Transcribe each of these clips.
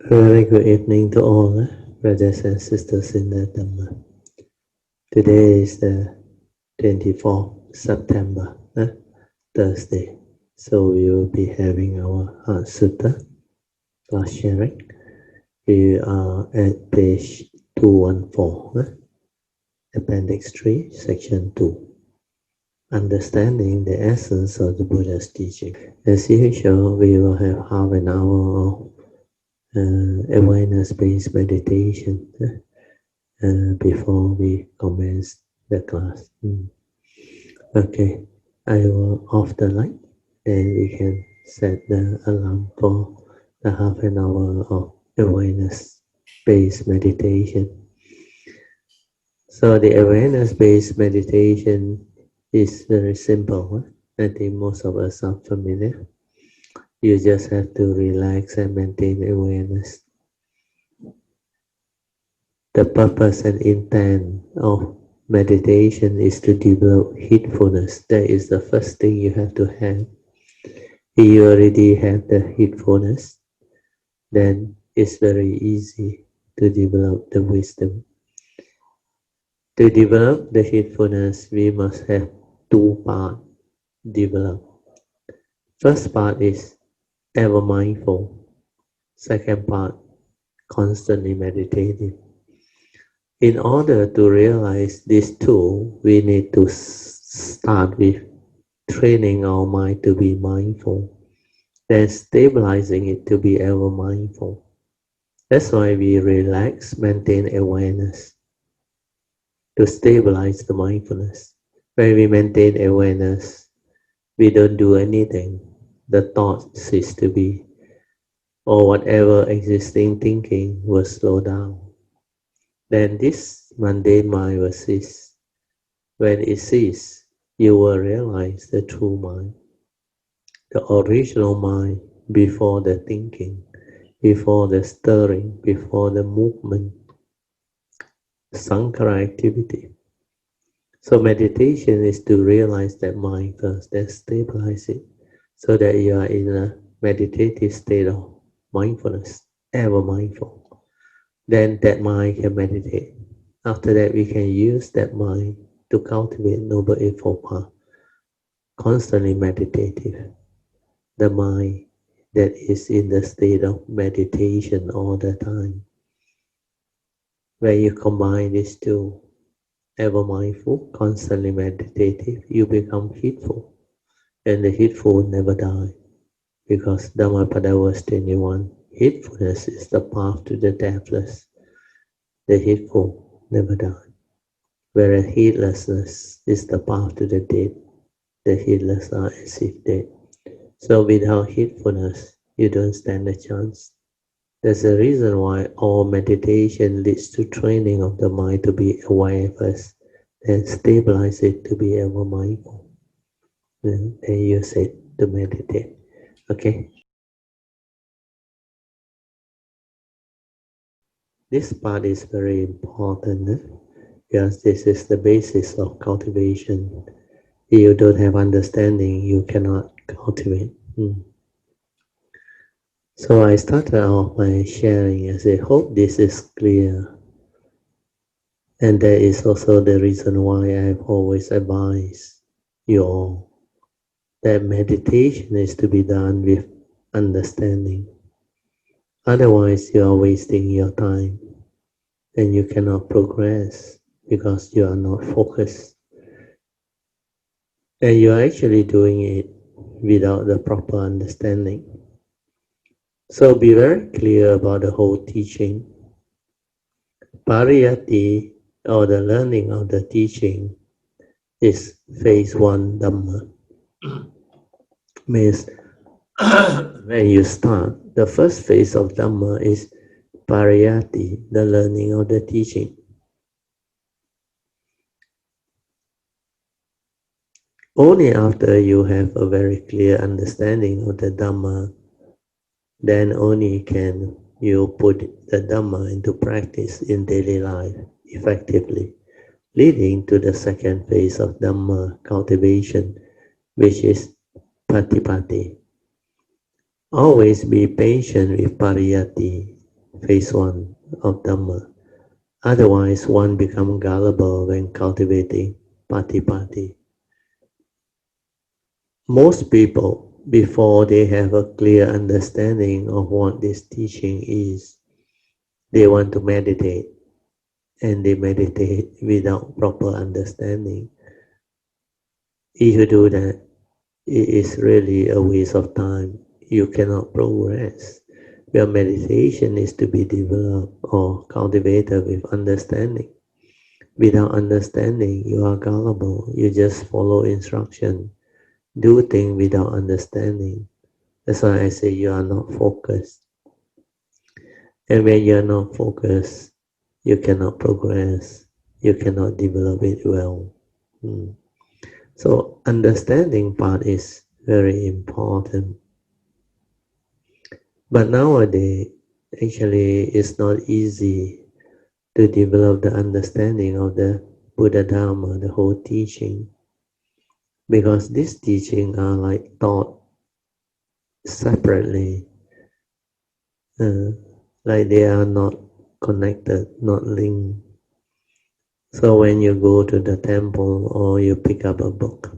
Very good evening to all brothers and sisters in the Dhamma. Today is the 24th September, Thursday. So we will be having our Heart Sutra class sharing. We are at page 214, Appendix 3, Section 2. Understanding the essence of the Buddha's teaching. As usual, we will have half an hour of awareness-based meditation before we commence the class. Okay, I will off the light, then we can set the alarm for the half an hour of awareness-based meditation. So the awareness-based meditation is very simple. I think most of us are familiar. You just have to relax and maintain awareness. The purpose and intent of meditation is to develop heedfulness. That is the first thing you have to have. If you already have the heedfulness, then it's very easy to develop the wisdom. To develop the heedfulness, we must have two parts developed. First part is ever mindful. Second part, constantly meditative. In order to realize these two, we need to start with training our mind to be mindful, then stabilizing it to be ever mindful. That's why we relax, maintain awareness, to stabilize the mindfulness. When we maintain awareness, we don't do anything. The thought cease to be, or whatever existing thinking will slow down. Then this mundane mind will cease. When it ceases, you will realize the true mind, the original mind before the thinking, before the stirring, before the movement, sankhara activity. So meditation is to realize that mind first, then stabilize it, so that you are in a meditative state of mindfulness, ever mindful. Then that mind can meditate. After that, we can use that mind to cultivate Noble Eightfold Path, constantly meditative. The mind that is in the state of meditation all the time. When you combine these two, ever mindful, constantly meditative, you become heedful. And the heedful never die. Because Dhammapada verse 21, heedfulness is the path to the deathless. The heedful never die. Whereas heedlessness is the path to the dead. The heedless are as if dead. So without heedfulness, you don't stand a chance. There's a reason why all meditation leads to training of the mind to be aware first, then stabilize it to be ever mindful. Then use it to meditate. Okay? This part is very important because this is the basis of cultivation. If you don't have understanding, you cannot cultivate. So I started off by sharing. I say, hope this is clear. And that is also the reason why I've always advised you all that meditation is to be done with understanding. Otherwise, you are wasting your time and you cannot progress because you are not focused. And you are actually doing it without the proper understanding. So be very clear about the whole teaching. Pariyatti, or the learning of the teaching, is phase 1 Dhamma. Means when you start, the first phase of Dhamma is Pariyatti, the learning of the teaching. Only after you have a very clear understanding of the Dhamma, then only can you put the Dhamma into practice in daily life effectively, leading to the second phase of Dhamma cultivation, which is Patipatti. Always be patient with Pariyatti. phase one of Dhamma. Otherwise, one becomes gullible when cultivating pati. Most people, before they have a clear understanding of what this teaching is, they want to meditate, and they meditate without proper understanding. If you do that, it is really a waste of time. You cannot progress. Your meditation is to be developed or cultivated with understanding. Without understanding, you are gullible. You just follow instruction, do things without understanding. That's why I say you are not focused. And when you are not focused, you cannot progress. You cannot develop it well. So understanding part is very important. But nowadays, actually, it's not easy to develop the understanding of the Buddha Dharma, the whole teaching, because this teaching are like taught separately, like they are not connected, not linked. So when you go to the temple or you pick up a book,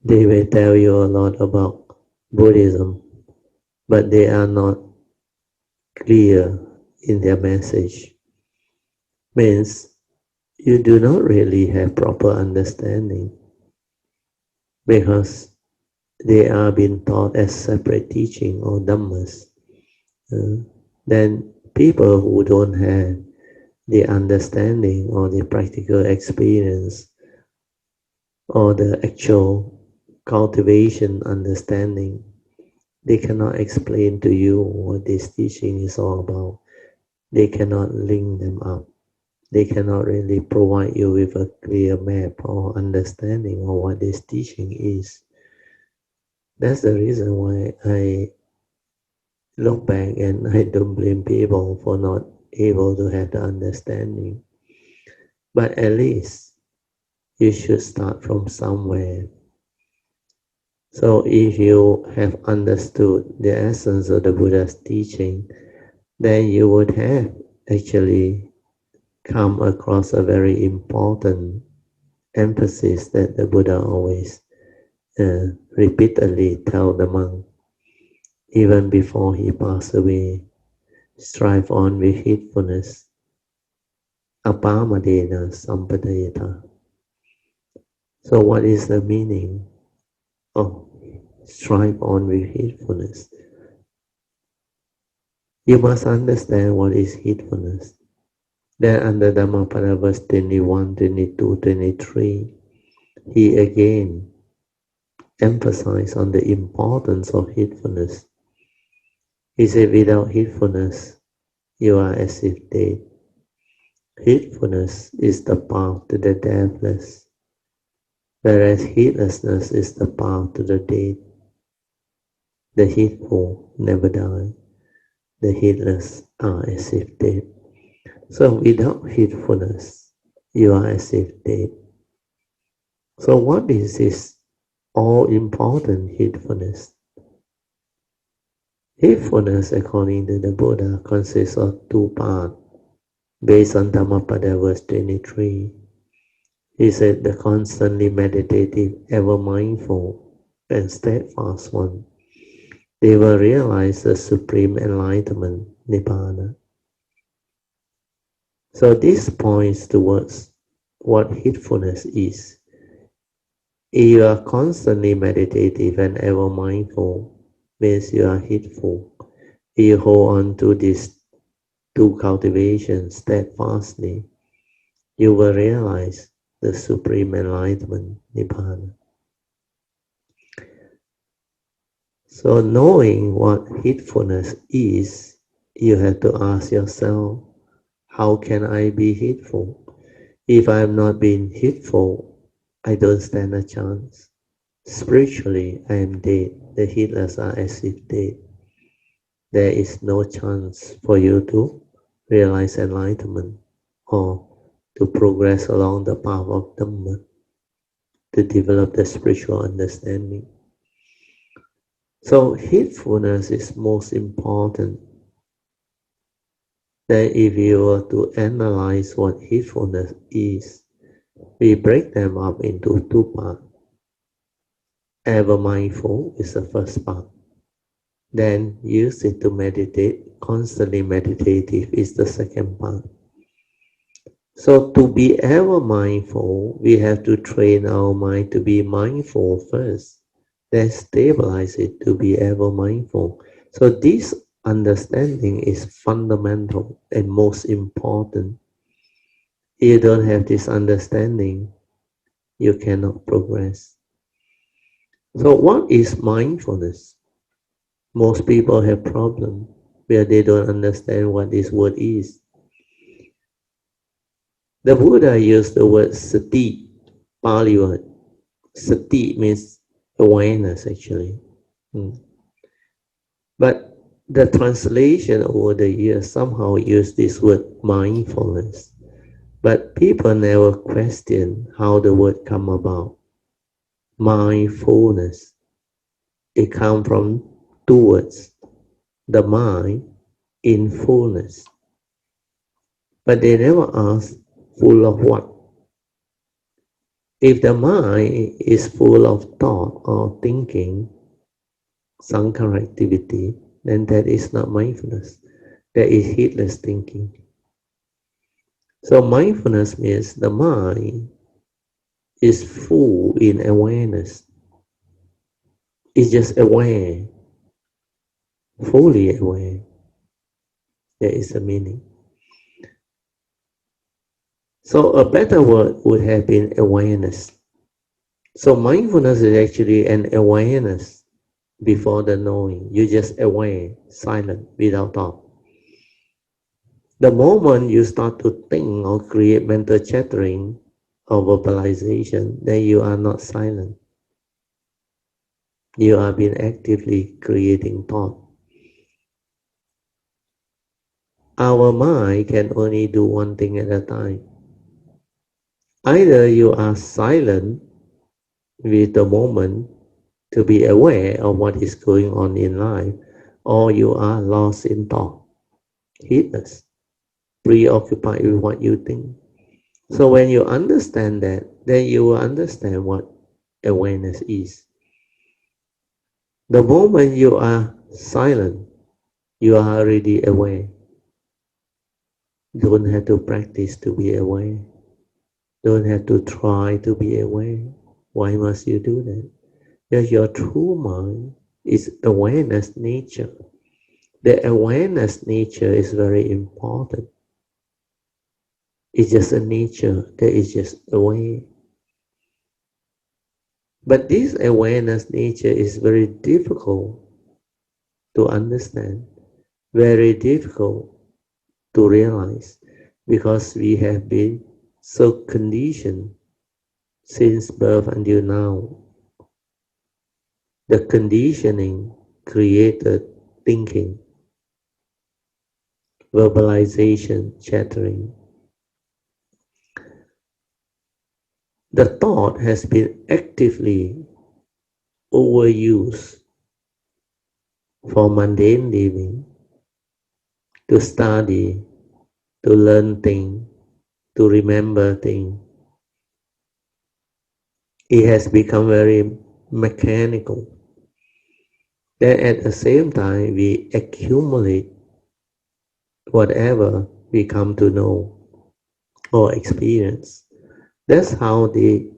they will tell you a lot about Buddhism, but they are not clear in their message. Means you do not really have proper understanding because they are being taught as separate teaching or dhammas. Then people who don't have the understanding or the practical experience or the actual cultivation understanding, they cannot explain to you what this teaching is all about. They cannot link them up. They cannot really provide you with a clear map or understanding of what this teaching is. That's the reason why I look back and I don't blame people for not able to have the understanding. But at least you should start from somewhere. So if you have understood the essence of the Buddha's teaching, then you would have actually come across a very important emphasis that the Buddha always repeatedly tell the monk, even before he passed away, strive on with heedfulness, apamadena sampadayata. So what is the meaning of strive on with heedfulness? You must understand what is heedfulness. Then under Dhammapada verse 21, 22, 23, he again emphasized on the importance of heedfulness. He said, without heedfulness, you are as if dead. Heedfulness is the path to the deathless, whereas heedlessness is the path to the dead. The heedful never die. The heedless are as if dead. So without heedfulness, you are as if dead. So what is this all-important heedfulness? Heedfulness, according to the Buddha, consists of two parts. Based on Dhammapada verse 23, he said the constantly meditative, ever mindful, and steadfast one, they will realize the supreme enlightenment, Nibbana. So this points towards what heedfulness is. If you are constantly meditative and ever mindful, means you are heedful. If you hold on to these two cultivations steadfastly, you will realize the supreme enlightenment, Nibbana. So knowing what heedfulness is, you have to ask yourself, how can I be heedful? If I am not being heedful, I don't stand a chance. Spiritually, I am dead. The heedless are as if dead. There is no chance for you to realize enlightenment or to progress along the path of Dhamma, to develop the spiritual understanding. So heedfulness is most important. that if you were to analyze what heedfulness is, we break them up into two parts. Ever mindful is the first part. Then use it to meditate. Constantly meditative is the second part. So to be ever mindful, we have to train our mind to be mindful first, then stabilize it to be ever mindful. So this understanding is fundamental and most important. If you don't have this understanding, you cannot progress. So what is mindfulness? Most people have problems where they don't understand what this word is. The Buddha used the word sati, Pali word. Sati means awareness actually. But the translation over the years somehow used this word mindfulness. But people never question how the word come about. Mindfulness. It comes from two words. The mind in fullness. But they never ask full of what. If the mind is full of thought or thinking, sankhara activity, then that is not mindfulness. That is heedless thinking. So mindfulness means the mind is full in awareness. It's just aware, fully aware. That is the meaning. So a better word would have been awareness. So mindfulness is actually an awareness before the knowing. You're just aware, silent, without thought. The moment you start to think or create mental chattering or verbalization, then you are not silent. You have been actively creating thought. Our mind can only do one thing at a time. Either you are silent with the moment to be aware of what is going on in life, or you are lost in thought, heedless, preoccupied with what you think. So when you understand that, then you will understand what awareness is. The moment you are silent, you are already aware. Don't have to practice to be aware. Don't have to try to be aware. Why must you do that? Because your true mind is awareness nature. The awareness nature is very important. It's just a nature that is just aware. But this awareness nature is very difficult to understand, very difficult to realize, because we have been so conditioned since birth until now. The conditioning created thinking, verbalization, chattering. The thought has been actively overused for mundane living, to study, to learn things, to remember things. It has become very mechanical. Then at the same time, we accumulate whatever we come to know or experience. That's how the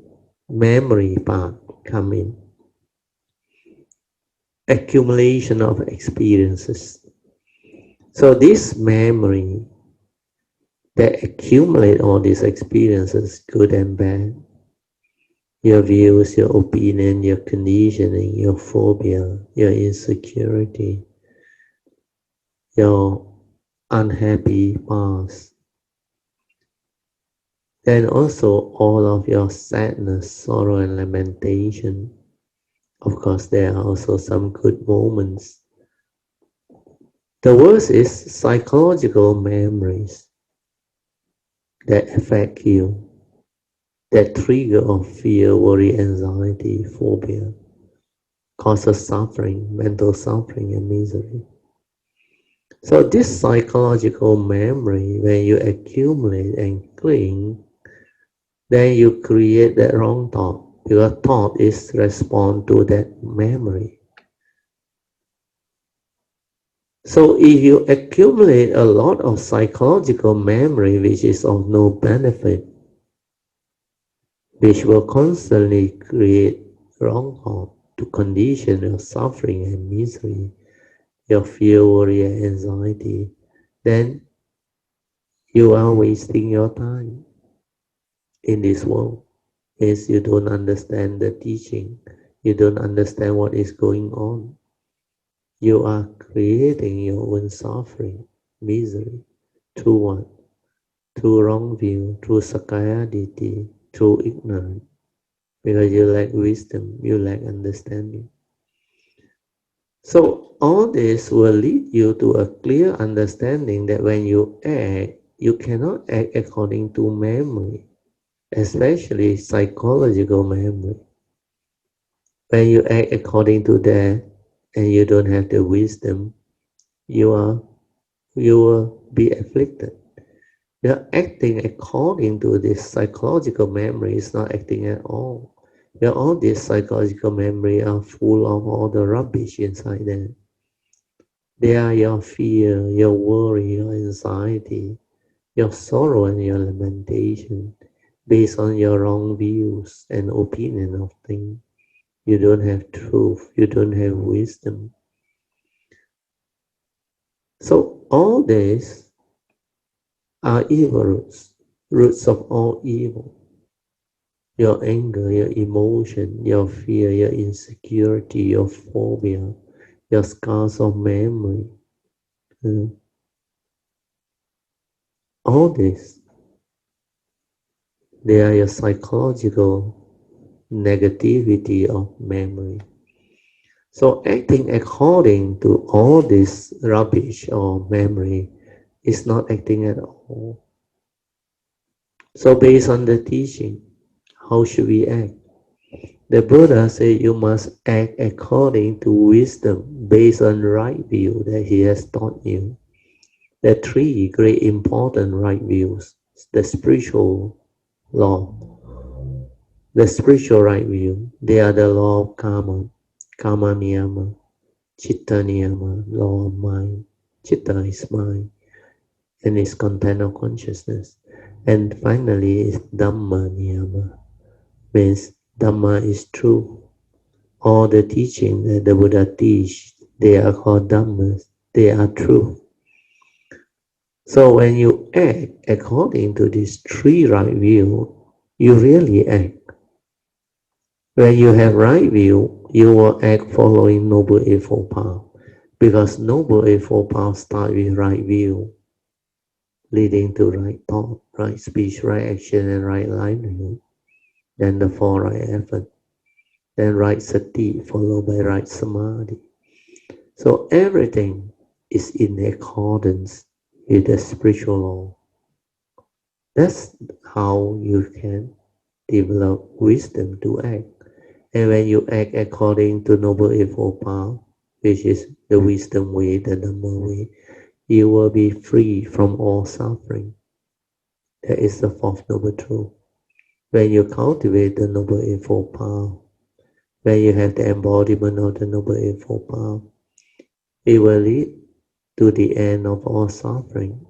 memory part come in. Accumulation of experiences. So this memory that accumulate all these experiences, good and bad, your views, your opinion, your conditioning, your phobia, your insecurity, your unhappy past, then also all of your sadness, sorrow, and lamentation. Of course, there are also some good moments. The worst is psychological memories that affect you, that trigger of fear, worry, anxiety, phobia, causes suffering, mental suffering and misery. So this psychological memory, when you accumulate and cling, then you create that wrong thought. Your thought is respond to that memory. So if you accumulate a lot of psychological memory which is of no benefit, which will constantly create wrong thought to condition your suffering and misery, your fear, worry, and anxiety, then you are wasting your time in this world. Is you don't understand the teaching, you don't understand what is going on. You are creating your own suffering, misery, through what? Through wrong view, through sakayaditi, through ignorance, because you lack wisdom, you lack understanding. So all this will lead you to a clear understanding that when you act, you cannot act according to memory, especially psychological memory. When you act according to that and you don't have the wisdom, you will be afflicted. You're acting according to this psychological memory is not acting at all. All these psychological memory are full of all the rubbish inside them. They are your fear, your worry, your anxiety, your sorrow and your lamentation based on your wrong views and opinion of things. You don't have truth, you don't have wisdom. So all these are evil roots, roots of all evil. Your anger, your emotion, your fear, your insecurity, your phobia, your scars of memory, all this, they are your psychological negativity of memory. So acting according to all this rubbish or memory is not acting at all. So based on the teaching, how should we act? The Buddha said you must act according to wisdom based on right view that he has taught you. The three great important right views, the spiritual law, the spiritual right view, they are the law of karma, karma niyama, chitta niyama, law of mind. Chitta is mind and is content of consciousness. And finally is Dhamma niyama, means Dhamma is true. All the teaching that the Buddha teach, they are called Dhammas, they are true. So when you act according to these three right view, you really act. When you have right view, you will act following Noble Eightfold Path. Because Noble Eightfold Path start with right view, leading to right thought, right speech, right action, and right livelihood. Then the four right effort. Then right sati, followed by right samadhi. So everything is in accordance with the spiritual law. That's how you can develop wisdom to act. And when you act according to Noble Eightfold Path, which is the wisdom way, the Dhamma way, you will be free from all suffering. That is the fourth noble truth. When you cultivate the Noble Eightfold Path, when you have the embodiment of the Noble Eightfold Path, it will lead to the end of all suffering.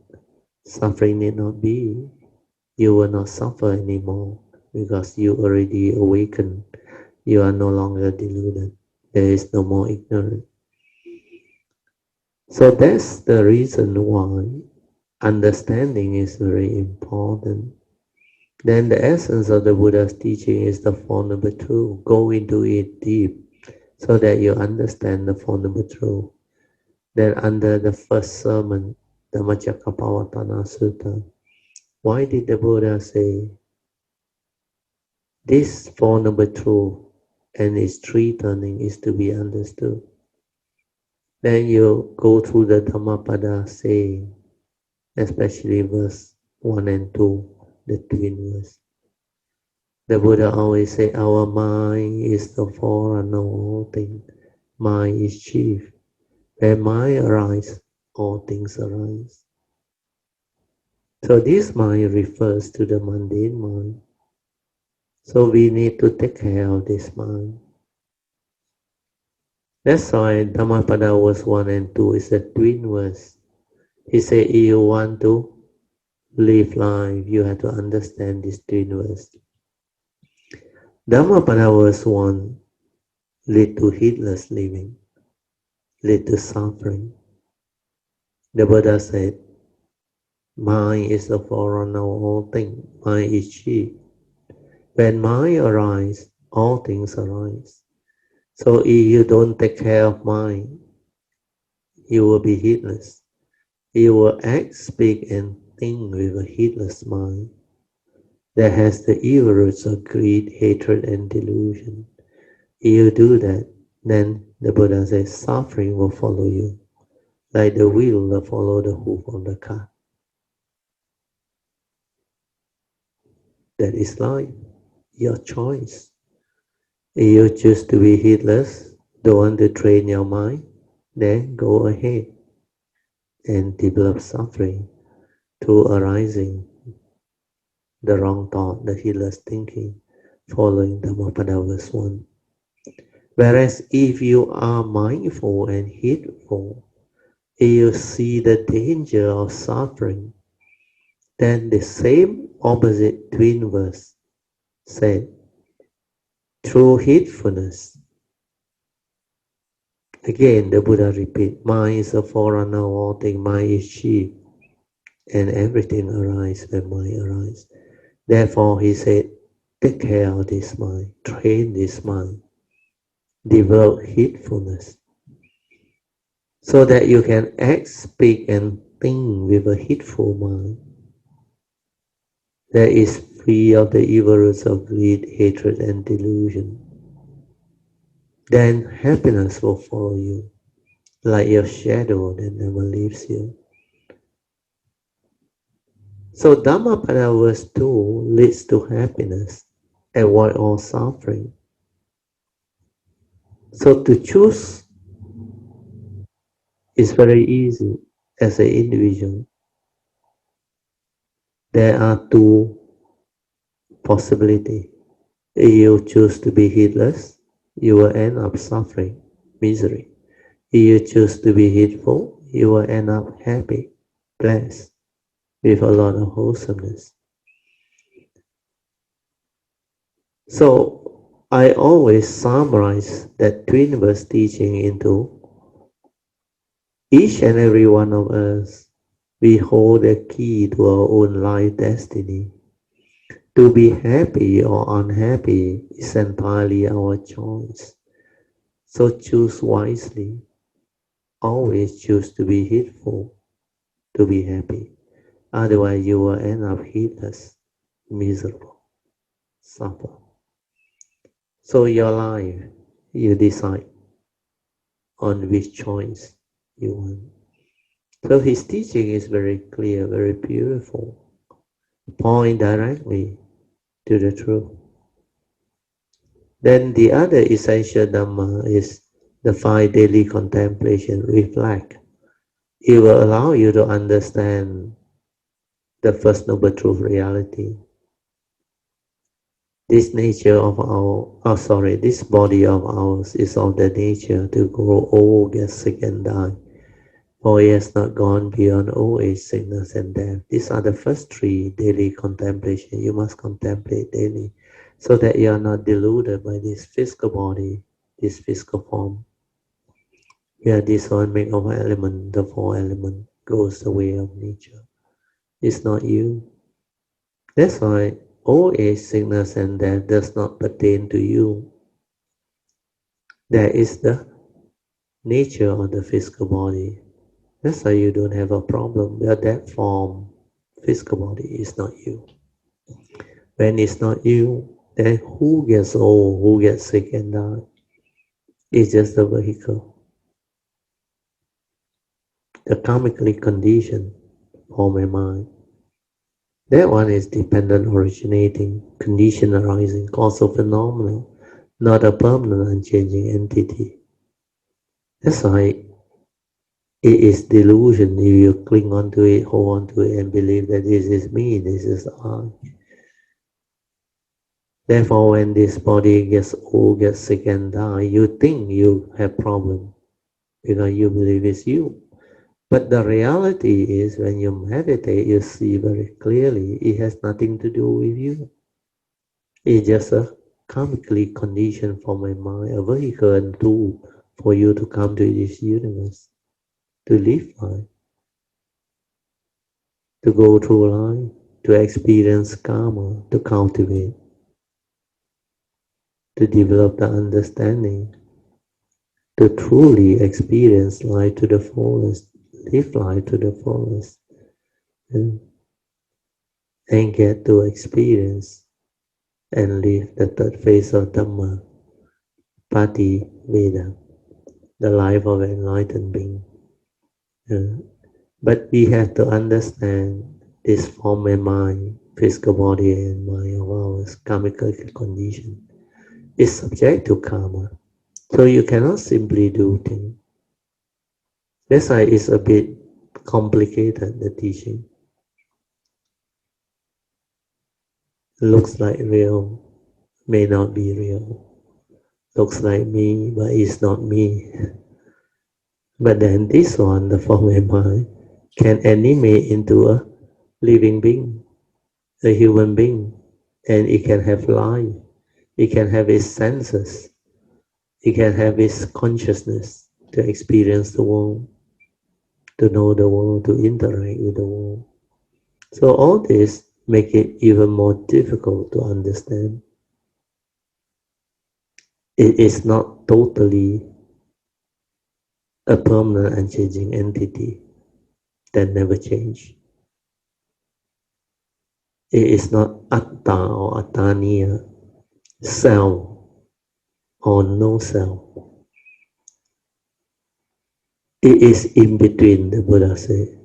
Suffering need not be. You will not suffer anymore because you already awakened. You are no longer deluded. There is no more ignorance. So that's the reason why understanding is very important. Then the essence of the Buddha's teaching is the Four Noble Truths. Go into it deep so that you understand the Four Noble Truths. Then under the first sermon, the Dhammacakkappavattana Sutta, why did the Buddha say this Four Noble Truths and its three turning is to be understood? Then you go through the Dhammapada saying, especially verse 1 and 2, the twin verse. The Buddha always say, our mind is the forerunner of all things. Mind is chief. When mind arises, all things arise. So this mind refers to the mundane mind. So we need to take care of this mind. That's why Dhammapada verse 1 and 2 is a twin verse. He said, if you want to live life, you have to understand this twin verse. Dhammapada verse 1 lead to heedless living, lead to suffering. The Buddha said, mind is the forerunner of all things, mind is chief. When mind arises, all things arise. So if you don't take care of mind, you will be heedless. You will act, speak, and think with a heedless mind that has the evil roots of greed, hatred, and delusion. If you do that, then the Buddha says suffering will follow you, like the wheel that follow the hoof of the cart. That is life, your choice. If you choose to be heedless, don't want to train your mind, then go ahead and develop suffering through arising the wrong thought, the heedless thinking, following Dhammapada verse 1. Whereas if you are mindful and heedful, if you see the danger of suffering, then the same opposite twin verse said, through heedfulness. Again, the Buddha repeat, mind is a forerunner of all things, mind is chief, and everything arises when mind arises. Therefore, he said, take care of this mind, train this mind, develop heedfulness, so that you can act, speak, and think with a heedful mind that is free of the evil roots of greed, hatred, and delusion. Then happiness will follow you, like your shadow that never leaves you. So Dhammapada verse 2 leads to happiness, avoid all suffering. So to choose is very easy as an individual. There are two possibilities. If you choose to be heedless, you will end up suffering, misery. If you choose to be heedful, you will end up happy, blessed, with a lot of wholesomeness. So I always summarize that twin verse teaching into each and every one of us. We hold the key to our own life destiny. To be happy or unhappy is entirely our choice. So choose wisely. Always choose to be heedful, to be happy. Otherwise you will end up heedless, miserable, suffer. So your life, you decide on which choice you want. So his teaching is very clear, very beautiful. Point directly to the truth. Then the other essential Dhamma is the 5 daily contemplation, reflect. It will allow you to understand the First Noble Truth reality. This nature of this body of ours is of the nature to grow old, get sick and die. For it has not gone beyond old age, sickness and death. These are the first 3 daily contemplation. You must contemplate daily so that you are not deluded by this physical body, this physical form. Here this one made of element, the 4 element goes the way of nature. It's not you. That's why old age, sickness and death does not pertain to you. That is the nature of the physical body. That's why you don't have a problem. But that form, physical body, is not you. When it's not you, then who gets old, who gets sick and die? It's just the vehicle. The karmically conditioned form and mind. That one is dependent, originating, condition arising, causal phenomenal, not a permanent unchanging entity. That's why It is delusion if you cling onto it, hold on to it, and believe that this is me, this is I. Therefore, when this body gets old, gets sick and die, you think you have problem because you believe it's you. But the reality is when you meditate, you see very clearly it has nothing to do with you. It's just a karmically condition for my mind, a vehicle and tool for you to come to this universe, to live life, to go through life, to experience karma, to cultivate, to develop the understanding, to truly experience life to the fullest, live life to the fullest, and, and get to experience and live the third phase of Dhamma, Pati Veda, the life of enlightened being. But we have to understand this form and mind, physical body and mind of ours, karmical condition, is subject to karma. So you cannot simply do things. That's why it's a bit complicated, the teaching. Looks like real, may not be real. Looks like me, but it's not me. But then this one, the form and mind, can animate into a living being, a human being, and it can have life, it can have its senses, it can have its consciousness to experience the world, to know the world, to interact with the world. So all this make it even more difficult to understand. It is not totally a permanent and changing entity that never change. It is not atta or attaniya, self or no self. It is in between, the Buddha said,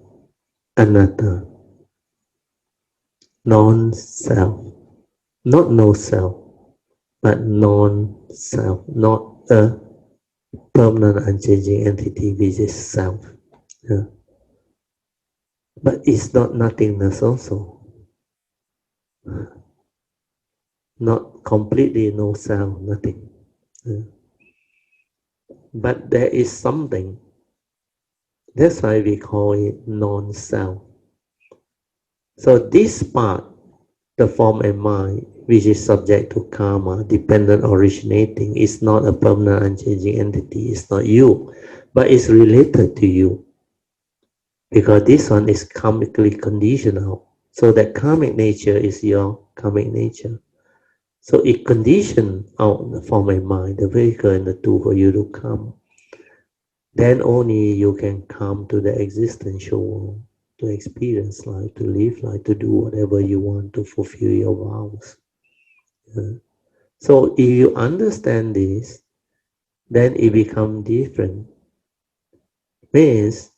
anatta, non-self, not no self, but non-self, not a permanent unchanging entity which is self. Yeah. But it's not nothingness also, not completely no self, nothing. Yeah. But there is something. That's why we call it non-self. So this part, the form and mind, which is subject to karma, dependent originating, is not a permanent unchanging entity. It's not you, but it's related to you. Because this one is karmically conditional. So that karmic nature is your karmic nature. So it conditions out the form and mind, the vehicle and the tool for you to come. Then only you can come to the existential world, to experience life, to live life, to do whatever you want, to fulfill your vows. So if you understand this, then it becomes different. Means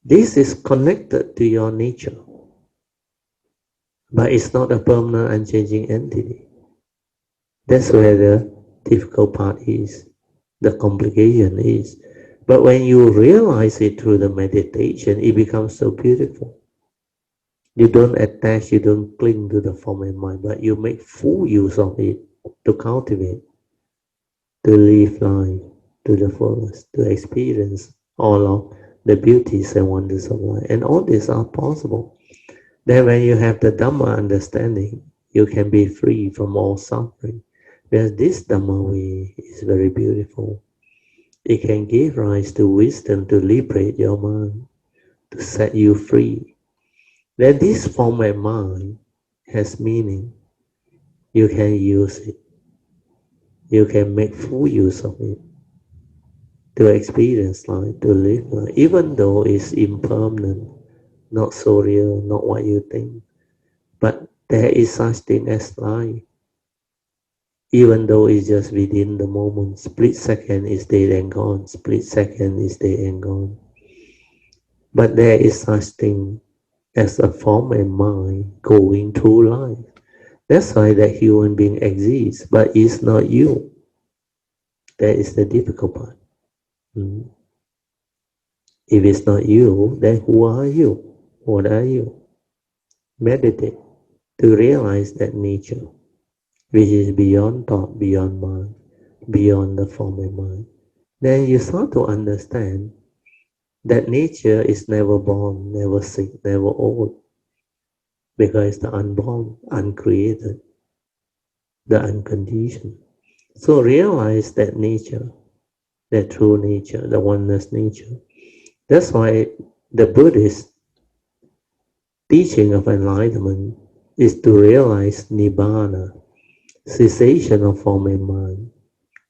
this is connected to your nature, but it's not a permanent unchanging entity. That's where the difficult part is, the complication is. But when you realize it through the meditation, it becomes so beautiful. You don't attach, you don't cling to the form and mind, but you make full use of it to cultivate, to live life to the fullest, to experience all of the beauties and wonders of life. And all these are possible. Then when you have the Dhamma understanding, you can be free from all suffering. Because this Dhamma way is very beautiful. It can give rise to wisdom to liberate your mind, to set you free. Then this form and mind has meaning. You can use it. You can make full use of it to experience life, to live life, even though it's impermanent, not so real, not what you think. But there is such thing as life, even though it's just within the moment. Split second is dead and gone. Split second is dead and gone. But there is such thing as a form and mind going through life. That's why that human being exists, but it's not you. That is the difficult part. If it's not you, then who are you? What are you? Meditate to realize that nature, which is beyond thought, beyond mind, beyond the form of mind. Then you start to understand that nature is never born, never sick, never old, because it's the unborn, uncreated, the unconditioned. So realize that nature, that true nature, the oneness nature. That's why the Buddhist teaching of enlightenment is to realize nibbana, cessation of form and mind,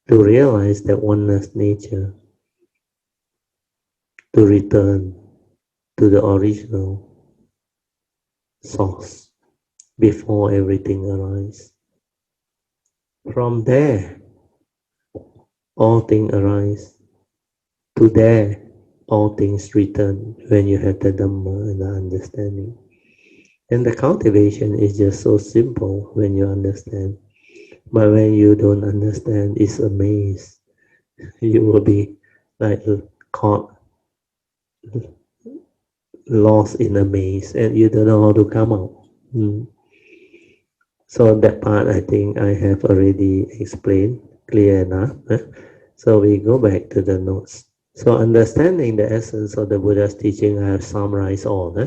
to realize that oneness nature, to return to the original source before everything arises. From there, all things arise. To there, all things return when you have the Dhamma and the understanding. And the cultivation is just so simple when you understand. But when you don't understand, it's a maze. You will be like caught, lost in a maze, and you don't know how to come out. So that part I think I have already explained clear enough. So we go back to the notes. So understanding the essence of the Buddha's teaching, I have summarized all.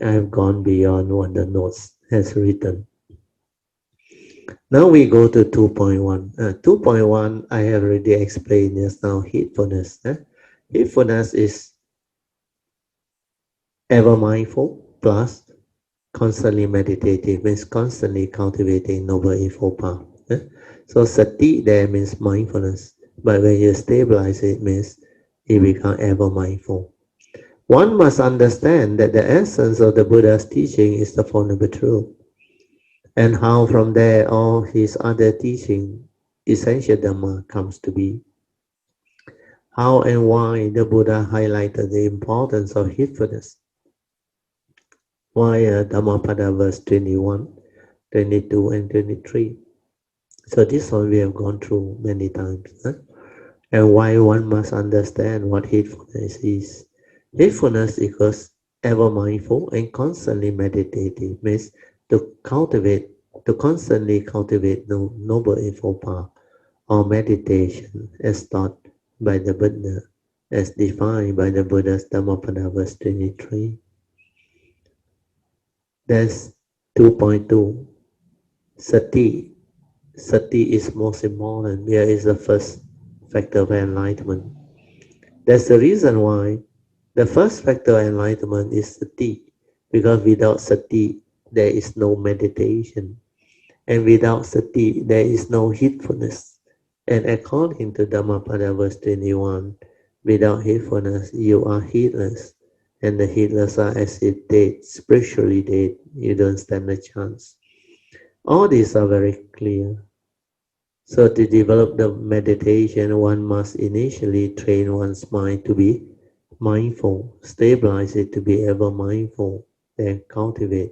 I have gone beyond what the notes has written. Now we go to 2.1. 2.1 I have already explained just now, heedfulness. Heedfulness is ever mindful plus constantly meditative, means constantly cultivating noble eightfold path. So sati there means mindfulness, but when you stabilize it, means it becomes ever mindful. One must understand that the essence of the Buddha's teaching is the Four Noble Truths, and how from there all his other teaching, essential Dhamma, comes to be. How and why the Buddha highlighted the importance of heedfulness. Why Dhammapada verse 21, 22 and 23. So this one we have gone through many times. And why one must understand what heedfulness is. Heedfulness equals ever mindful and constantly meditative, means to constantly cultivate the noble eightfold path or meditation as taught by the Buddha, as defined by the Buddha's Dhammapada verse 23. That's 2.2. Sati. Sati is most important. Here is the first factor of enlightenment. That's the reason why the first factor of enlightenment is sati, because without sati, there is no meditation. And without sati, there is no heedfulness. And according to Dhammapada verse 21, without heedfulness, you are heedless. And the heedless are as if dead, spiritually dead. You don't stand a chance. All these are very clear. So to develop the meditation, one must initially train one's mind to be mindful, stabilize it to be ever mindful, then cultivate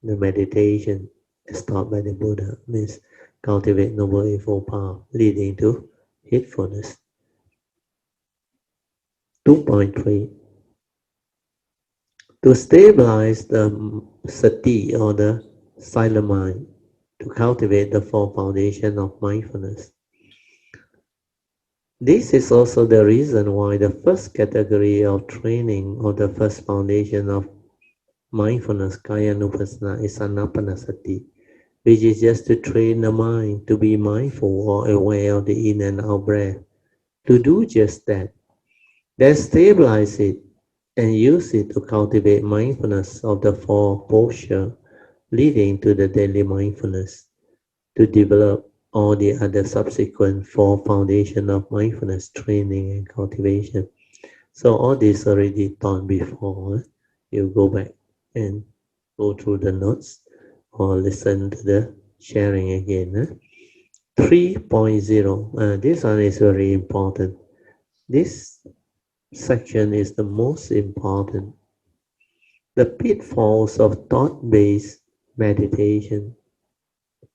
the meditation as taught by the Buddha, means cultivate noble eightfold path leading to heedfulness. 2.3. To stabilize the sati or the silent mind, to cultivate the four foundations of mindfulness. This is also the reason why the first category of training or the first foundation of mindfulness, kaya nupassana, is anapanasati, which is just to train the mind to be mindful or aware of the in and out breath. To do just that, then stabilize it and use it to cultivate mindfulness of the four posture leading to the daily mindfulness, to develop all the other subsequent four foundation of mindfulness training and cultivation. So all this already taught before. You go back and go through the notes or listen to the sharing again. 3.0, this one is very important. This section is the most important. The pitfalls of thought-based meditation.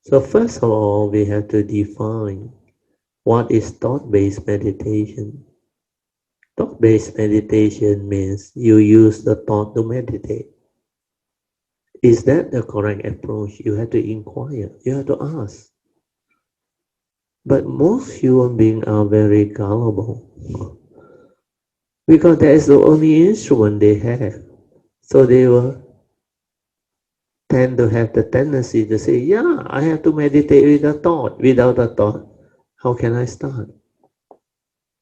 So first of all, we have to define what is thought-based meditation. Thought-based meditation means you use the thought to meditate. Is that the correct approach? You have to inquire, you have to ask. But most human beings are very gullible because that is the only instrument they have. So they will tend to have the tendency to say, yeah, I have to meditate with a thought. Without a thought, how can I start?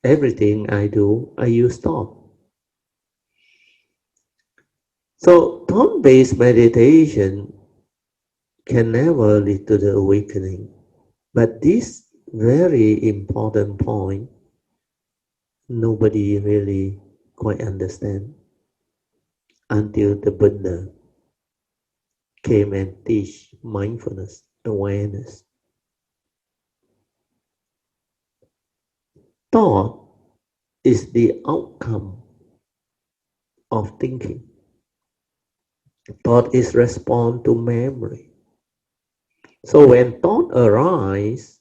Everything I do, I use thought. So thought-based meditation can never lead to the awakening. But this very important point, nobody really quite understand until the Buddha came and teach mindfulness, awareness. Thought is the outcome of thinking. Thought is response to memory. So when thought arises,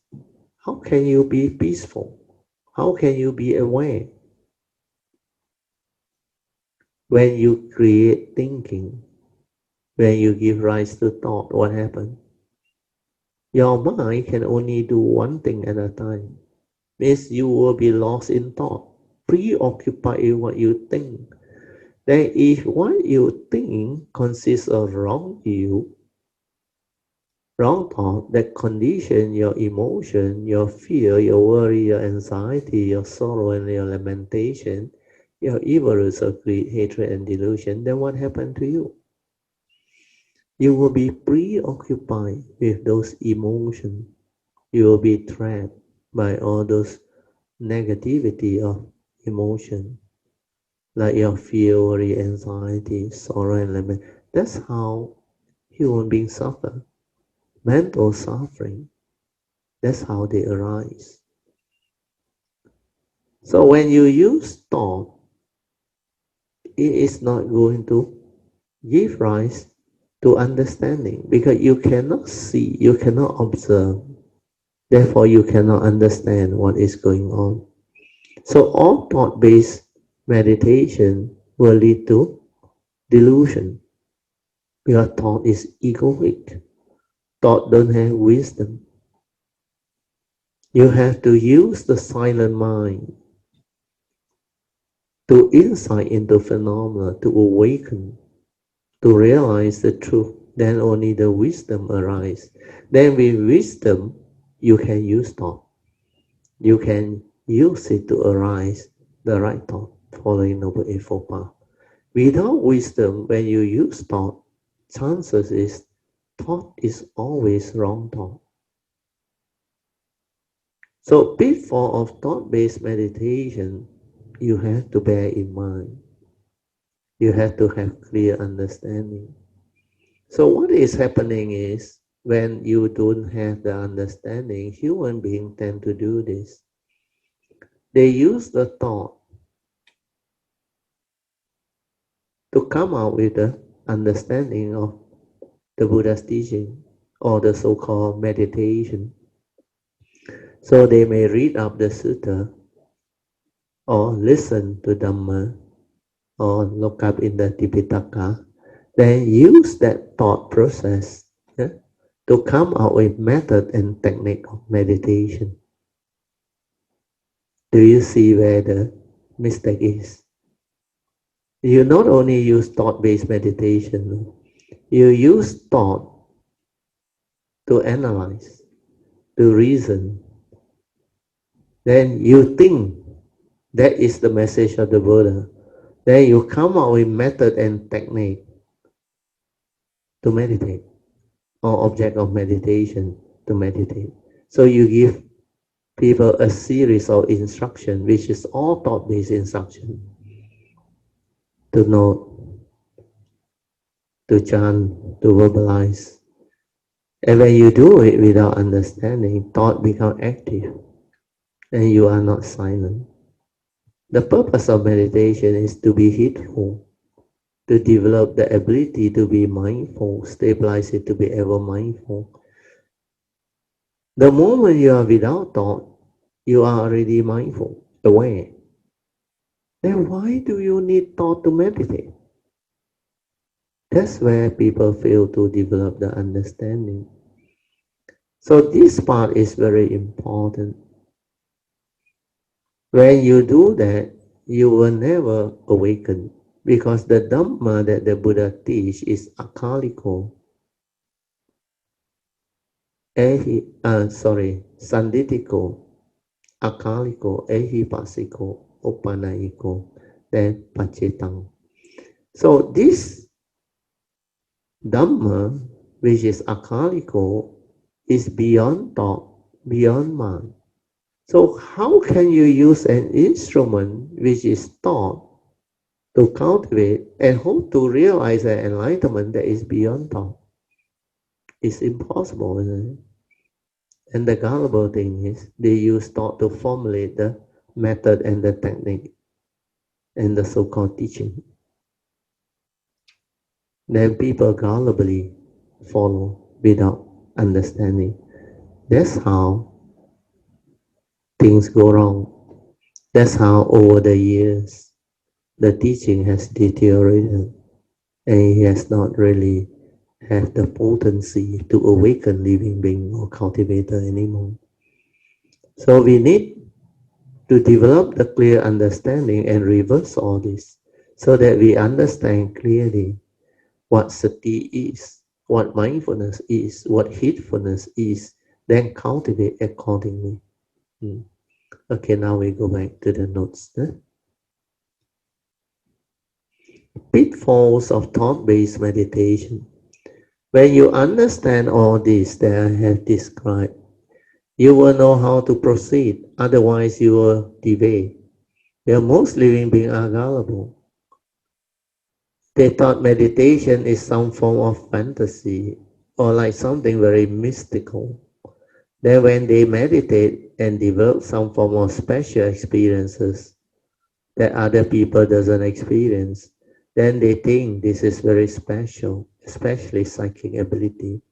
how can you be peaceful? How can you be aware? When you create thinking, when you give rise to thought, what happens? Your mind can only do one thing at a time. Means you will be lost in thought, preoccupied with what you think. Then if what you think consists of wrong view, wrong thought, that condition your emotion, your fear, your worry, your anxiety, your sorrow, and your lamentation, your evil roots of greed, hatred, and delusion, then what happened to you? You will be preoccupied with those emotions. You will be trapped by all those negativity of emotion, like your fear, worry, anxiety, sorrow, and lament. That's how human beings suffer. Mental suffering, that's how they arise. So when you use thought, it is not going to give rise to understanding because you cannot see, you cannot observe. Therefore, you cannot understand what is going on. So all thought-based meditation will lead to delusion. Because thought is egoic. Thought don't have wisdom. You have to use the silent mind to insight into phenomena, to awaken, to realize the truth. Then only the wisdom arises. Then with wisdom, you can use thought. You can use it to arise the right thought, following Noble Eightfold Path. Without wisdom, when you use thought, chances is thought is always wrong thought. So pitfall of thought-based meditation, you have to bear in mind. You have to have clear understanding. So what is happening is when you don't have the understanding, human beings tend to do this. They use the thought to come out with the understanding of the Buddha's teaching or the so-called meditation. So they may read up the Sutra or listen to Dhamma or look up in the Tipitaka, then use that thought process, yeah, to come out with method and technique of meditation. Do you see where the mistake is? You not only use thought-based meditation, you use thought to analyze, to reason. Then you think that is the message of the Buddha. Then you come out with method and technique to meditate, or object of meditation to meditate. So you give people a series of instruction, which is all thought-based instruction, to note, to chant, to verbalize. And when you do it without understanding, thought becomes active, and you are not silent. The purpose of meditation is to be heedful, to develop the ability to be mindful, stabilize it to be ever mindful. The moment you are without thought, you are already mindful, aware. then why do you need thought to meditate? That's where people fail to develop the understanding. So this part is very important. When you do that, you will never awaken, because the Dhamma that the Buddha teach is akaliko, sanditiko, akaliko, ehipasiko, opanaiko, then pacetang. So this Dhamma, which is akaliko, is beyond thought, beyond mind. So how can you use an instrument which is thought to cultivate and hope to realize an enlightenment that is beyond thought? It's impossible, isn't it? And the gullible thing is they use thought to formulate the method and the technique and the so-called teaching. Then people gullibly follow without understanding. That's how things go wrong. That's how over the years the teaching has deteriorated, and it has not really have the potency to awaken living being or cultivator anymore. So we need to develop the clear understanding and reverse all this, so that we understand clearly what sati is, what mindfulness is, what heedfulness is, then cultivate accordingly. Okay, now we go back to the notes. Pitfalls of thought-based meditation. When you understand all this that I have described, you will know how to proceed, otherwise you will deviate. Most living beings are gullible. They thought meditation is some form of fantasy or like something very mystical. Then when they meditate and develop some form of special experiences that other people doesn't experience, then they think this is very special, especially psychic ability.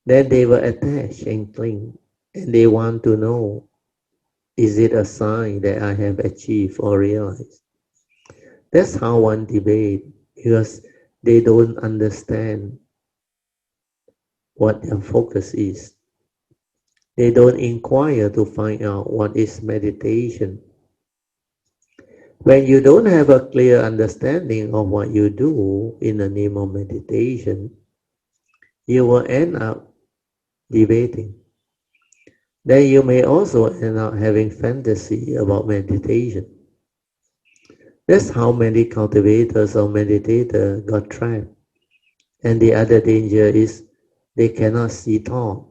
Then they will attach and cling, and they want to know, is it a sign that I have achieved or realized? That's how one debate, because they don't understand what their focus is. They don't inquire to find out what is meditation. When you don't have a clear understanding of what you do in the name of meditation, you will end up debating. Then you may also end up having fantasy about meditation. That's how many cultivators or meditators got trapped. And the other danger is they cannot see thought.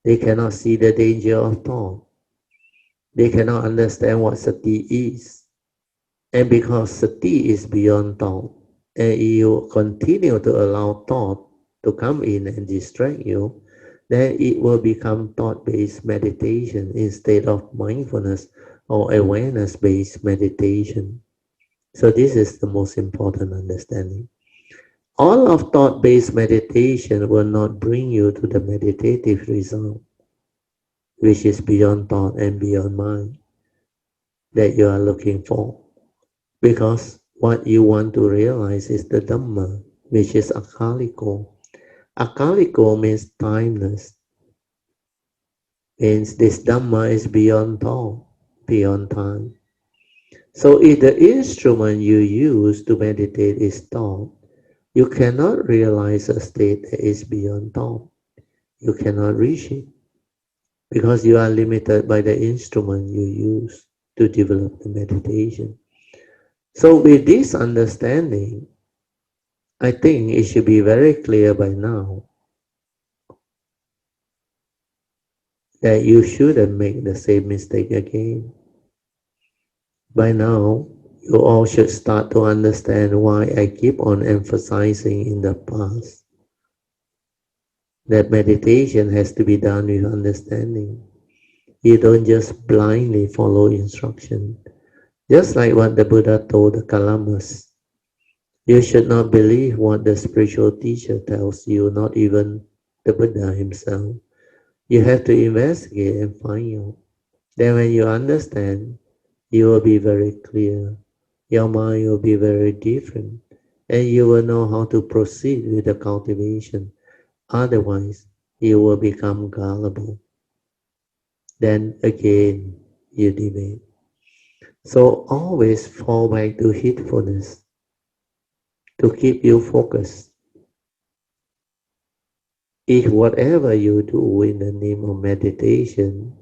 They cannot see the danger of thought. They cannot understand what sati is. And because sati is beyond thought, and you continue to allow thought to come in and distract you, then it will become thought-based meditation instead of mindfulness or awareness-based meditation. So this is the most important understanding. All of thought-based meditation will not bring you to the meditative result, which is beyond thought and beyond mind, that you are looking for. Because what you want to realize is the Dhamma, which is akaliko. Akaliko means timeless. Means this Dhamma is beyond thought, beyond time. So if the instrument you use to meditate is thought, you cannot realize a state that is beyond thought. You cannot reach it, because you are limited by the instrument you use to develop the meditation. So with this understanding, I think it should be very clear by now that you shouldn't make the same mistake again. By now, you all should start to understand why I keep on emphasizing in the past that meditation has to be done with understanding. You don't just blindly follow instruction. Just like what the Buddha told the Kalamas, you should not believe what the spiritual teacher tells you, not even the Buddha himself. You have to investigate and find out. Then when you understand, You will be very clear. Your mind will be very different. And you will know how to proceed with the cultivation. Otherwise, you will become gullible. Then again, you debate. So always fall back to heedfulness to keep you focused. If whatever you do in the name of meditation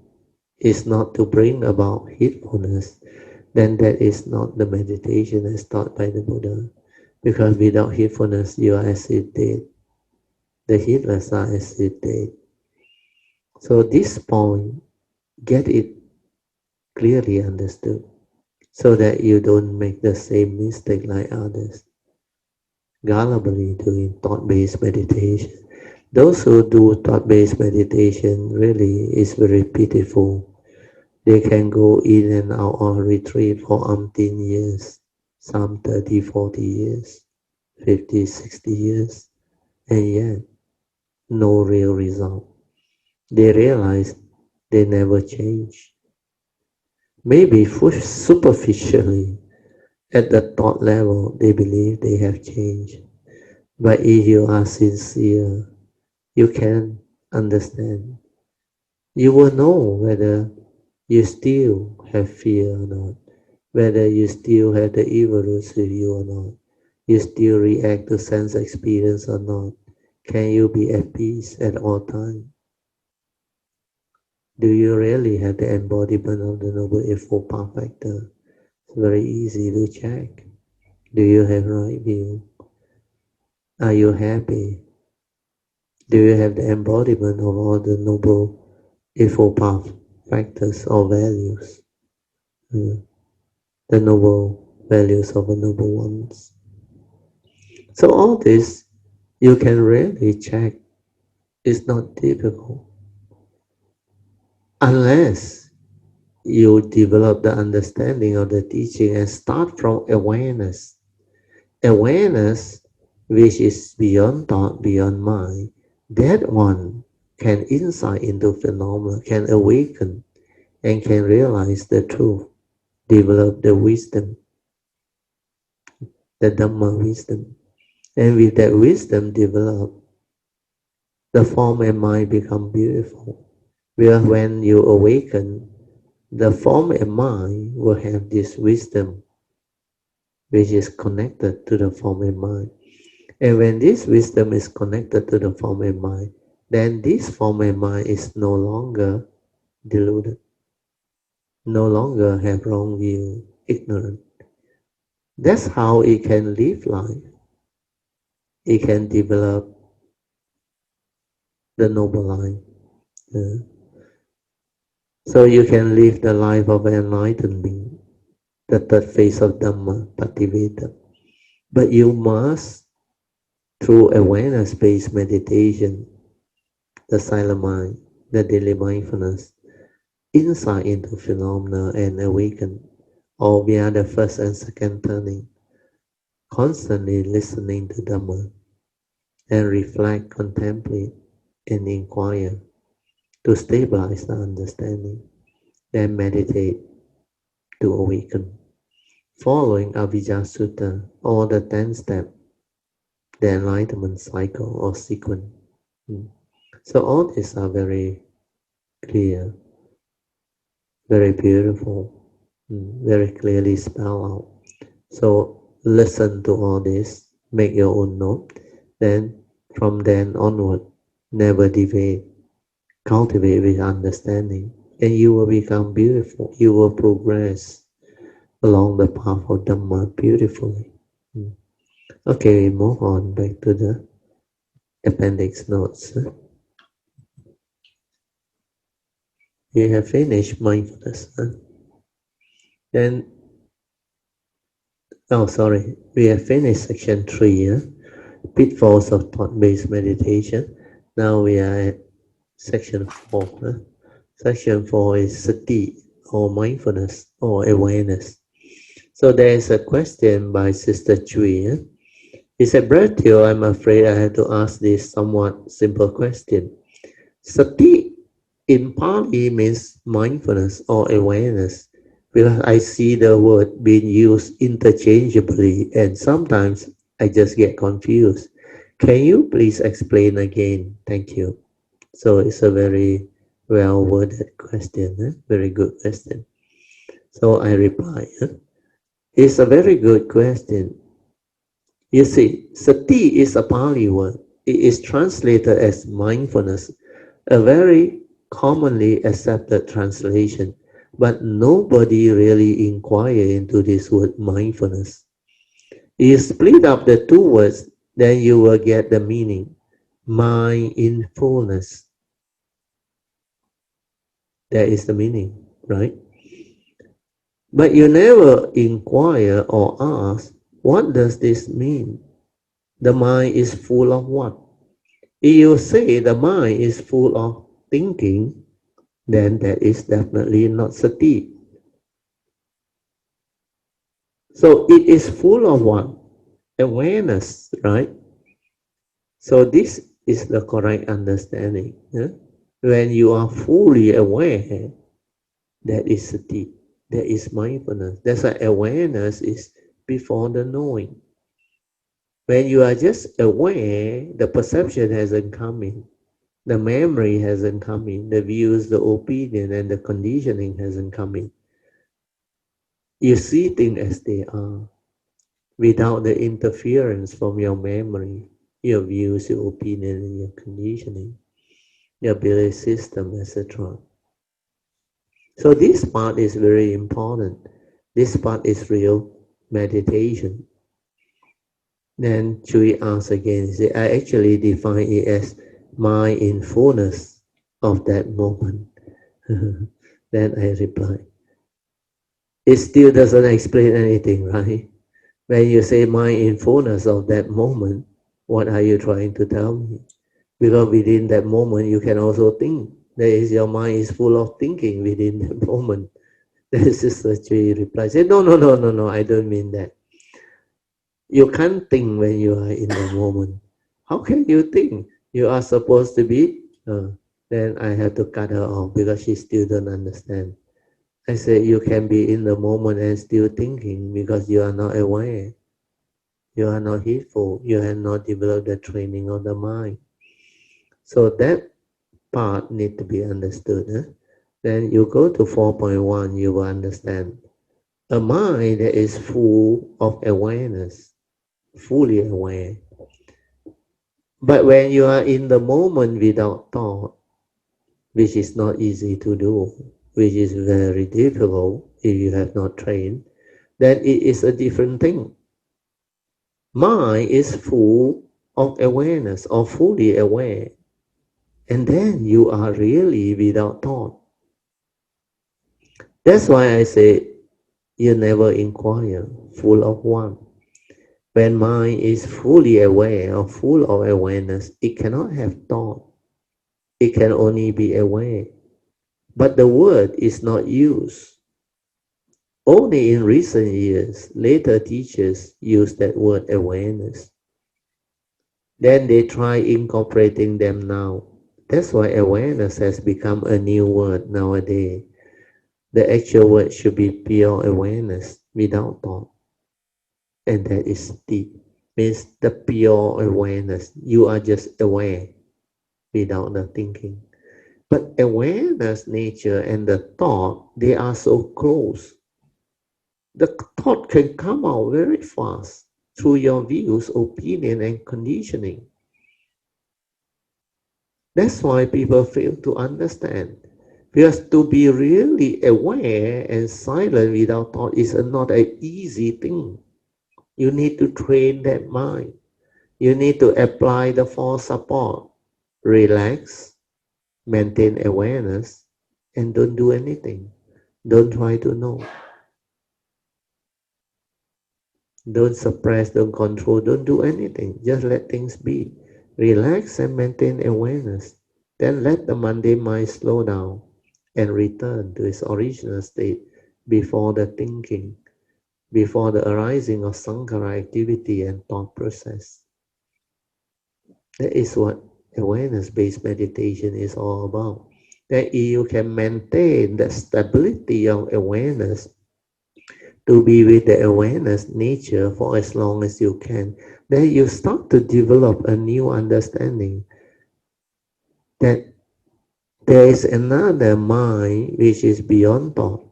is not to bring about heedfulness, then that is not the meditation as taught by the Buddha. Because without heedfulness, you are as if dead. The heedless are as if dead. So this point, get it clearly understood so that you don't make the same mistake like others. Gullibly doing thought-based meditation. Those who do thought-based meditation really is very pitiful. They can go in and out of retreat for umpteen years, some 30, 40 years, 50, 60 years, and yet no real result. They realize they never change. Maybe superficially, at the thought level, they believe they have changed. But if you are sincere, you can understand. You will know whether you still have fear or not, whether you still have the evil roots with you or not, you still react to sense experience or not. Can you be at peace at all times? Do you really have the embodiment of the Noble Eightfold Path Factor? It's very easy to check. Do you have right view? Are you happy? Do you have the embodiment of all the Noble Eightfold Path factors or values? The noble values of the noble ones. So all this you can really check. It's not difficult. Unless you develop the understanding of the teaching and start from awareness. Awareness which is beyond thought, beyond mind, that one can insight into phenomena, can awaken and can realize the truth, develop the wisdom, the Dhamma wisdom. And with that wisdom developed, the form and mind become beautiful. Where when you awaken, the form and mind will have this wisdom which is connected to the form and mind. And when this wisdom is connected to the form and mind, then this form and mind is no longer deluded, no longer have wrong view, ignorant. That's how it can live life. It can develop the noble life. So you can live the life of an enlightened being, the third phase of Dhamma, Pativeta. But you must, through awareness-based meditation, the silent mind, the daily mindfulness, insight into phenomena and awaken, or via the first and second turning, constantly listening to Dhamma, and reflect, contemplate, and inquire to stabilize the understanding, then meditate to awaken. Following Avijja Sutra, or the 10 step, the enlightenment cycle or sequence. So all these are very clear, very beautiful, very clearly spelled out. So listen to all this, make your own note, then from then onward, never deviate, cultivate with understanding, and you will become beautiful. You will progress along the path of Dhamma beautifully. Okay, move on back to the appendix notes. You have finished mindfulness. Then, we have finished section 3, Pitfalls of Thought-Based Meditation. Now we are at section 4. Section 4 is Sati, or mindfulness, or awareness. So there is a question by Sister Chui. He said, Bertil, I'm afraid I have to ask this somewhat simple question. Sati in Pali means mindfulness or awareness. because I see the word being used interchangeably and sometimes I just get confused. Can you please explain again? Thank you. So it's a very well worded question, very good question. So I reply, it's a very good question. You see, sati is a Pali word. It is translated as mindfulness, a very commonly accepted translation, but nobody really inquire into this word mindfulness. You split up the two words, then you will get the meaning. Mindfulness. That is the meaning, right? But you never inquire or ask, what does this mean? The mind is full of what? If you say the mind is full of thinking, then that is definitely not sati. So it is full of what? Awareness, right? So this is the correct understanding. When you are fully aware, that is sati, that is mindfulness. That's why awareness is before the knowing. When you are just aware, the perception hasn't come in. The memory hasn't come in, the views, the opinion, and the conditioning hasn't come in. You see things as they are, without the interference from your memory, your views, your opinion, and your conditioning, your belief system, etc. So this part is very important. This part is real meditation. Then Chui asks again, say, I actually define it as mindfulness of that moment. Then I reply, it still doesn't explain anything, right? When you say mindfulness of that moment, what are you trying to tell me? Because within that moment, you can also think. That is, your mind is full of thinking within that moment. This is such a reply. Say, no, no, no, no, no, I don't mean that. You can't think when you are in the moment. How can you think? You are supposed to be. Then I have to cut her off because she still don't understand. I said you can be in the moment and still thinking because you are not aware. You are not heedful. You have not developed the training of the mind. So that part need to be understood. Then you go to 4.1, you will understand. A mind that is full of awareness, fully aware. But when you are in the moment without thought, which is not easy to do, which is very difficult if you have not trained, then it is a different thing. Mind is full of awareness or fully aware, and then you are really without thought. That's why I say you never inquire, full of one. When mind is fully aware or full of awareness, it cannot have thought. It can only be aware. But the word is not used. Only in recent years, later teachers use that word awareness. Then they try incorporating them now. That's why awareness has become a new word nowadays. The actual word should be pure awareness without thought. And that is deep. Means the pure awareness. You are just aware without the thinking. But awareness, nature, and the thought, they are so close. The thought can come out very fast through your views, opinion, and conditioning. That's why people fail to understand. Because to be really aware and silent without thought is not an easy thing. You need to train that mind. You need to apply the four support. Relax, maintain awareness, and don't do anything. Don't try to know. Don't suppress, don't control, don't do anything. Just let things be. Relax and maintain awareness. Then let the mundane mind slow down and return to its original state before the thinking, before the arising of sankhara activity and thought process. That is what awareness-based meditation is all about. That you can maintain the stability of awareness to be with the awareness nature for as long as you can, then you start to develop a new understanding that there is another mind which is beyond thought.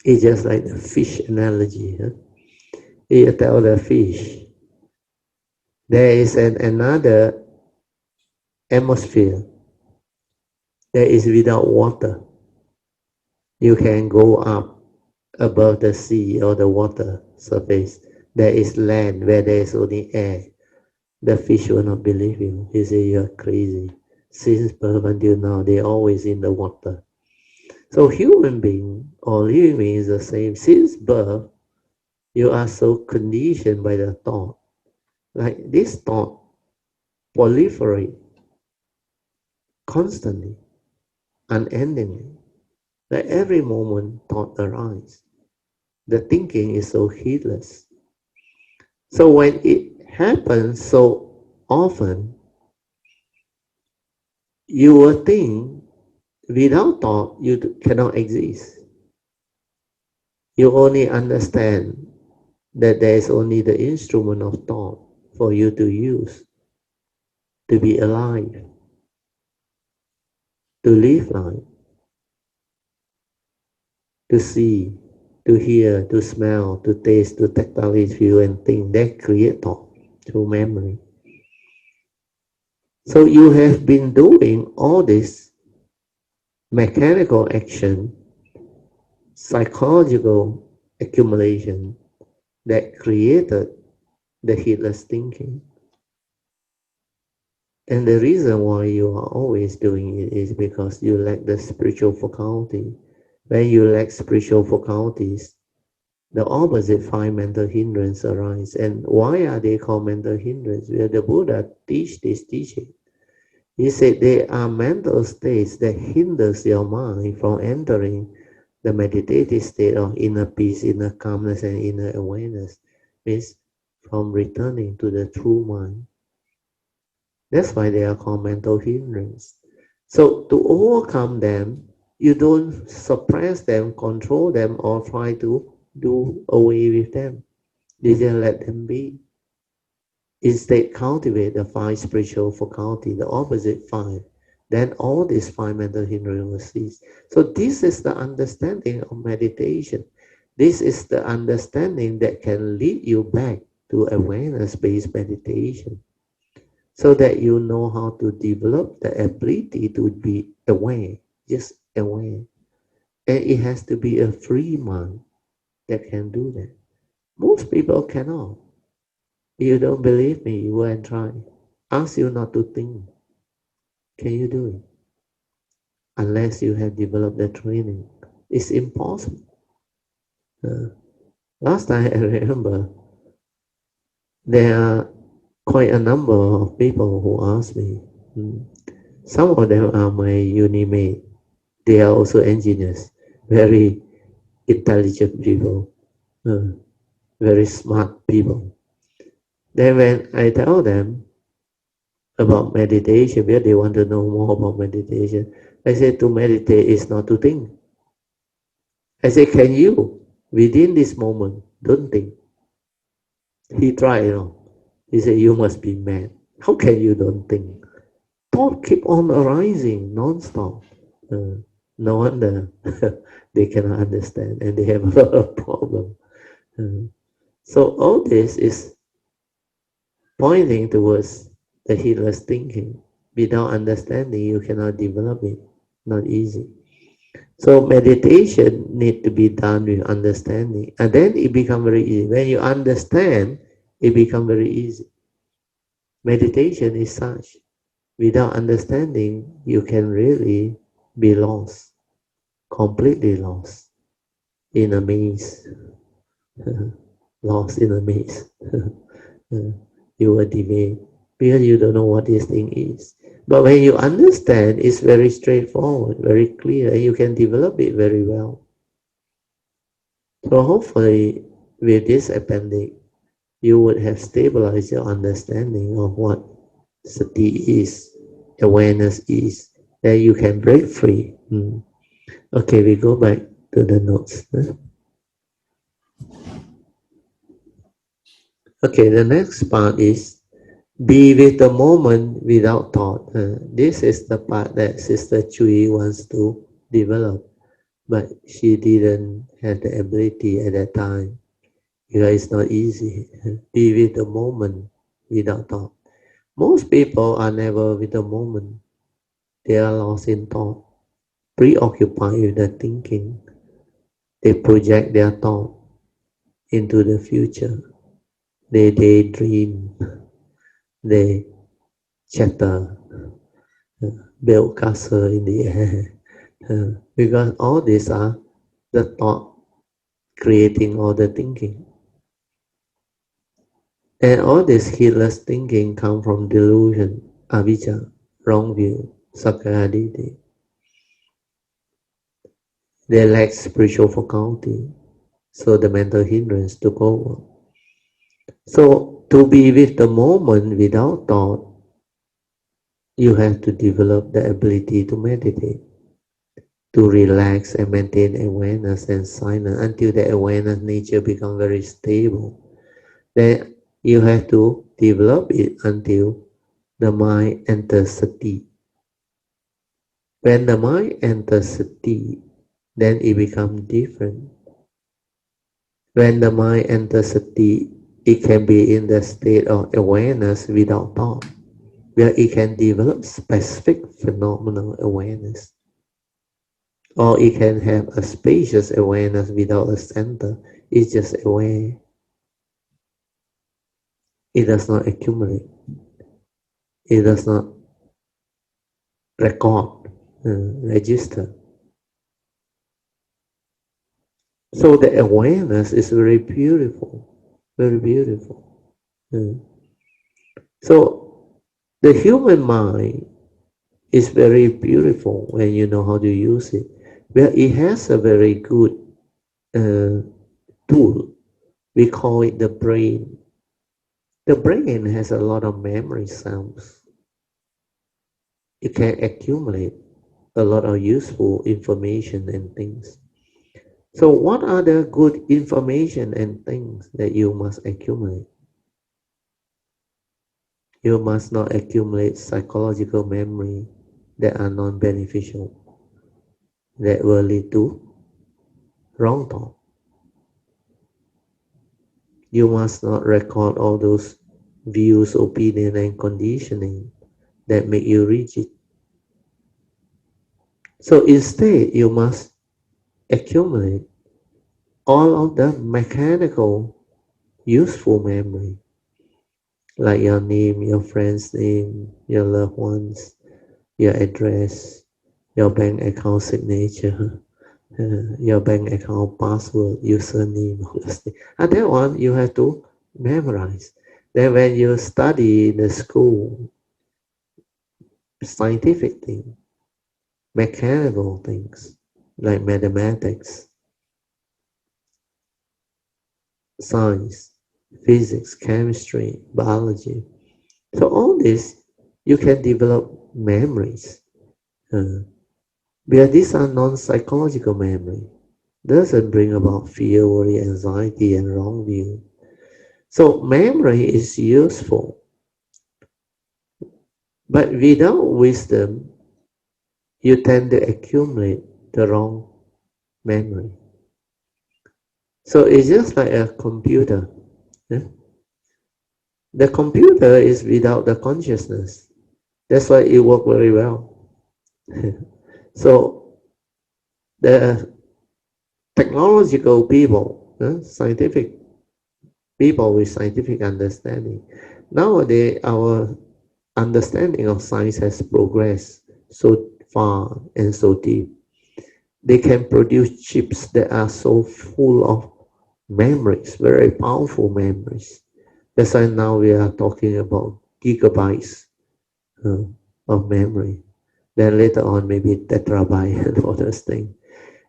It's just like the fish analogy. Huh? You tell the fish, there is another atmosphere that is without water. You can go up above the sea or the water surface. There is land where there is only air. The fish will not believe you. He say you're crazy. Since birth until now, they're always in the water. So human being or living being is the same. Since birth, you are so conditioned by the thought. Like this thought proliferate constantly, unendingly. Like every moment thought arises. The thinking is so heedless. So when it happens so often, you will think without thought you cannot exist. You only understand that there is only the instrument of thought for you to use, to be alive, to live life, to see, to hear, to smell, to taste, to tactile, feel and think. That create thought through memory. So you have been doing all this mechanical action, psychological accumulation that created the heedless thinking. And the reason why you are always doing it is because you lack the spiritual faculty. When you lack spiritual faculties, the opposite five mental hindrances arise. And why are they called mental hindrances? Well, the Buddha teach this teaching. He said they are mental states that hinders your mind from entering the meditative state of inner peace, inner calmness, and inner awareness. Means from returning to the true mind. That's why they are called mental hindrances. So to overcome them, you don't suppress them, control them, or try to do away with them. You just let them be. Instead, cultivate the five spiritual faculty, the opposite five. Then all these five mental hindrances will cease. So this is the understanding of meditation. This is the understanding that can lead you back to awareness-based meditation, so that you know how to develop the ability to be aware, just aware. And it has to be a free mind that can do that. Most people cannot. If you don't believe me, you go and try. Ask you not to think. Can you do it? Unless you have developed the training. It's impossible. Last time I remember, there are quite a number of people who asked me. Some of them are my uni mate. They are also engineers, very intelligent people, very smart people. Then when I tell them about meditation, where they want to know more about meditation, I say to meditate is not to think. I say, can you, within this moment, don't think? He tried, He said, you must be mad. How can you don't think? Thought keep on arising non-stop. No wonder they cannot understand and they have a lot of problem. So all this is pointing towards the heedless thinking. Without understanding, you cannot develop it. Not easy. So meditation need to be done with understanding, and then it becomes very easy. When you understand, it becomes very easy. Meditation is such. Without understanding, you can really be lost, completely lost in a maze. Lost in a maze. You will debate because you don't know what this thing is. But when you understand, it's very straightforward, very clear, and you can develop it very well. So hopefully, with this appendix, you would have stabilized your understanding of what sati is, awareness is, that you can break free. Okay, we go back to the notes. Okay, the next part is be with the moment without thought. This is the part that Sister Chui wants to develop, but she didn't have the ability at that time. Because it's not easy. Be with the moment without thought. Most people are never with the moment. They are lost in thought, preoccupied with the thinking. They project their thought into the future. They daydream. They chatter, build castle in the air. Because all these are the thought creating all the thinking. And all this heedless thinking come from delusion, avijja, wrong view, sakkayaditthi. They lack spiritual faculty, so the mental hindrance took over. So to be with the moment without thought, you have to develop the ability to meditate, to relax and maintain awareness and silence until the awareness nature becomes very stable. Then you have to develop it until the mind enters sati. When the mind enters sati, then it becomes different. When the mind enters sati, it can be in the state of awareness without thought, where it can develop specific phenomenal awareness. Or it can have a spacious awareness without a center. It's just aware. It does not accumulate. It does not record, register. So the awareness is very beautiful, very beautiful. So the human mind is very beautiful when you know how to use it. Well, it has a very good tool. We call it the brain. The brain has a lot of memory cells. It can accumulate a lot of useful information and things. So what are the good information and things that you must accumulate? You must not accumulate psychological memory that are non-beneficial, that will lead to wrong thought. You must not record all those views, opinion, and conditioning that make you rigid. So instead, you must accumulate all of the mechanical, useful memory, like your name, your friend's name, your loved ones, your address, your bank account signature, your bank account password, username, and that one you have to memorize. Then when you study in the school, scientific things, mechanical things like mathematics, science, physics, chemistry, biology. So all this, you can develop memories. But these are non-psychological memory. Doesn't bring about fear, worry, anxiety, and wrong view. So memory is useful. But without wisdom, you tend to accumulate the wrong memory. So it's just like a computer. The computer is without the consciousness. That's why it works very well. So the technological people, scientific people with scientific understanding, nowadays our understanding of science has progressed so far and so deep. They can produce chips that are so full of memories, very powerful memories. That's why now we are talking about gigabytes of memory. Then later on, maybe terabyte and all those things.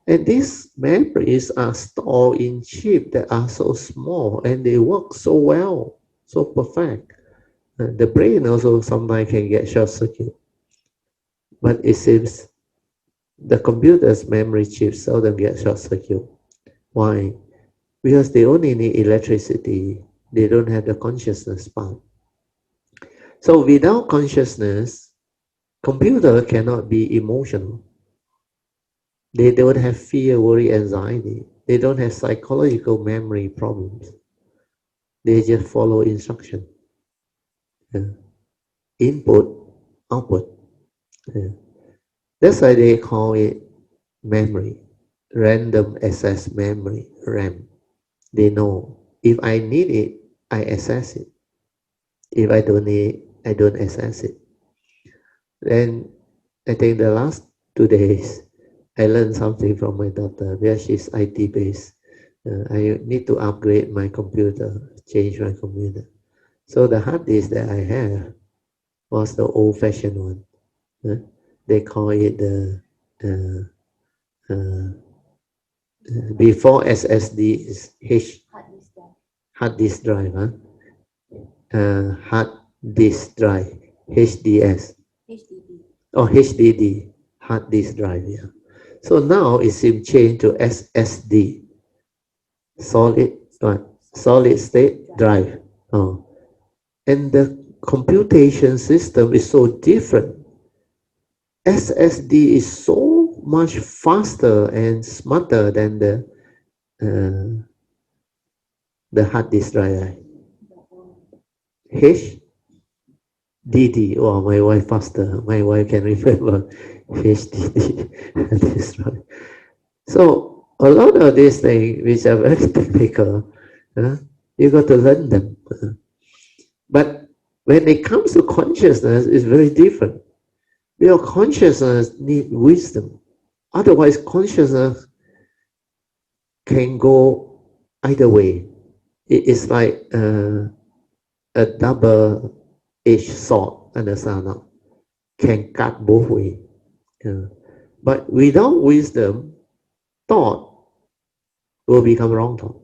And these memories are stored in chips that are so small and they work so well, so perfect. The brain also sometimes can get short circuit. But it seems the computer's memory chips seldom get short circuit. Why? Because they only need electricity. They don't have the consciousness part. So without consciousness, computer cannot be emotional. They don't have fear, worry, anxiety. They don't have psychological memory problems. They just follow instruction. Yeah. Input, output. Yeah. That's why they call it memory, random access memory, RAM. They know if I need it, I access it. If I don't need, I don't access it. Then I think the last 2 days, I learned something from my daughter where she's IT based. I need to upgrade my computer, change my computer. So the hard disk that I have was the old-fashioned one. They call it the before SSD is hard disk drive. Hard disk drive, HDS. Or HDD, hard disk drive. Yeah. So now it seems changed to SSD, solid solid state drive. Oh. And the computation system is so different. SSD is so much faster and smarter than the hard disk drive. HDD. Oh, my wife faster. My wife can remember HDD. That's right. So a lot of these things which are very technical, you got to learn them. But when it comes to consciousness, it's very different. Your consciousness needs wisdom. Otherwise, consciousness can go either way. It is like a double-edged sword, understand now? Can cut both ways. But without wisdom, thought will become wrong thought.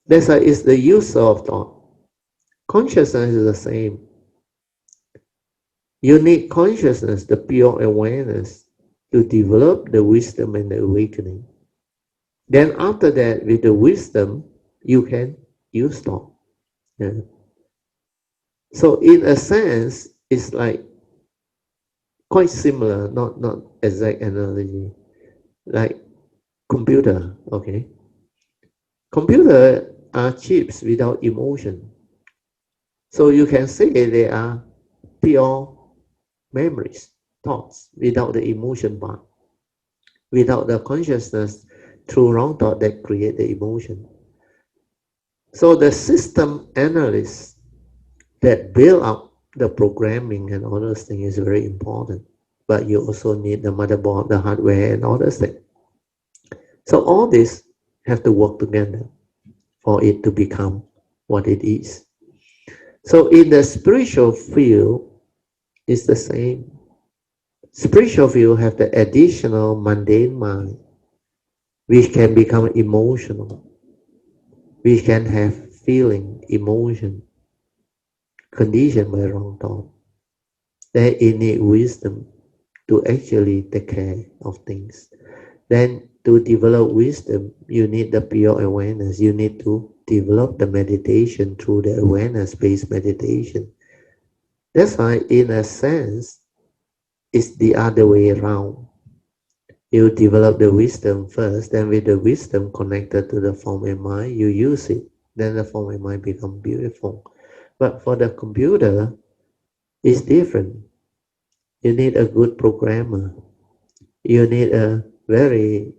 That's why it's the use of thought. Consciousness is the same. You need consciousness, the pure awareness, to develop the wisdom and the awakening. Then after that, with the wisdom, you can use thought. Yeah. So in a sense, it's like quite similar, not exact analogy, like computer, okay? Computer are chips without emotion. So you can say they are pure memories, thoughts, without the emotion part, without the consciousness through wrong thought that create the emotion. So the system analysts that build up the programming and all those things is very important. But you also need the motherboard, the hardware, and all those things. So all this have to work together for it to become what it is. So in the spiritual field, it's the same. Spiritual field have the additional mundane mind, which can become emotional. We can have feeling, emotion, conditioned by wrong thought. Then it needs wisdom to actually take care of things. Then to develop wisdom, you need the pure awareness. You need to develop the meditation through the awareness-based meditation. That's why, in a sense, it's the other way around. You develop the wisdom first, then with the wisdom connected to the form and mind, you use it. Then the form and mind become beautiful. But for the computer, it's different. You need a good programmer. You need a very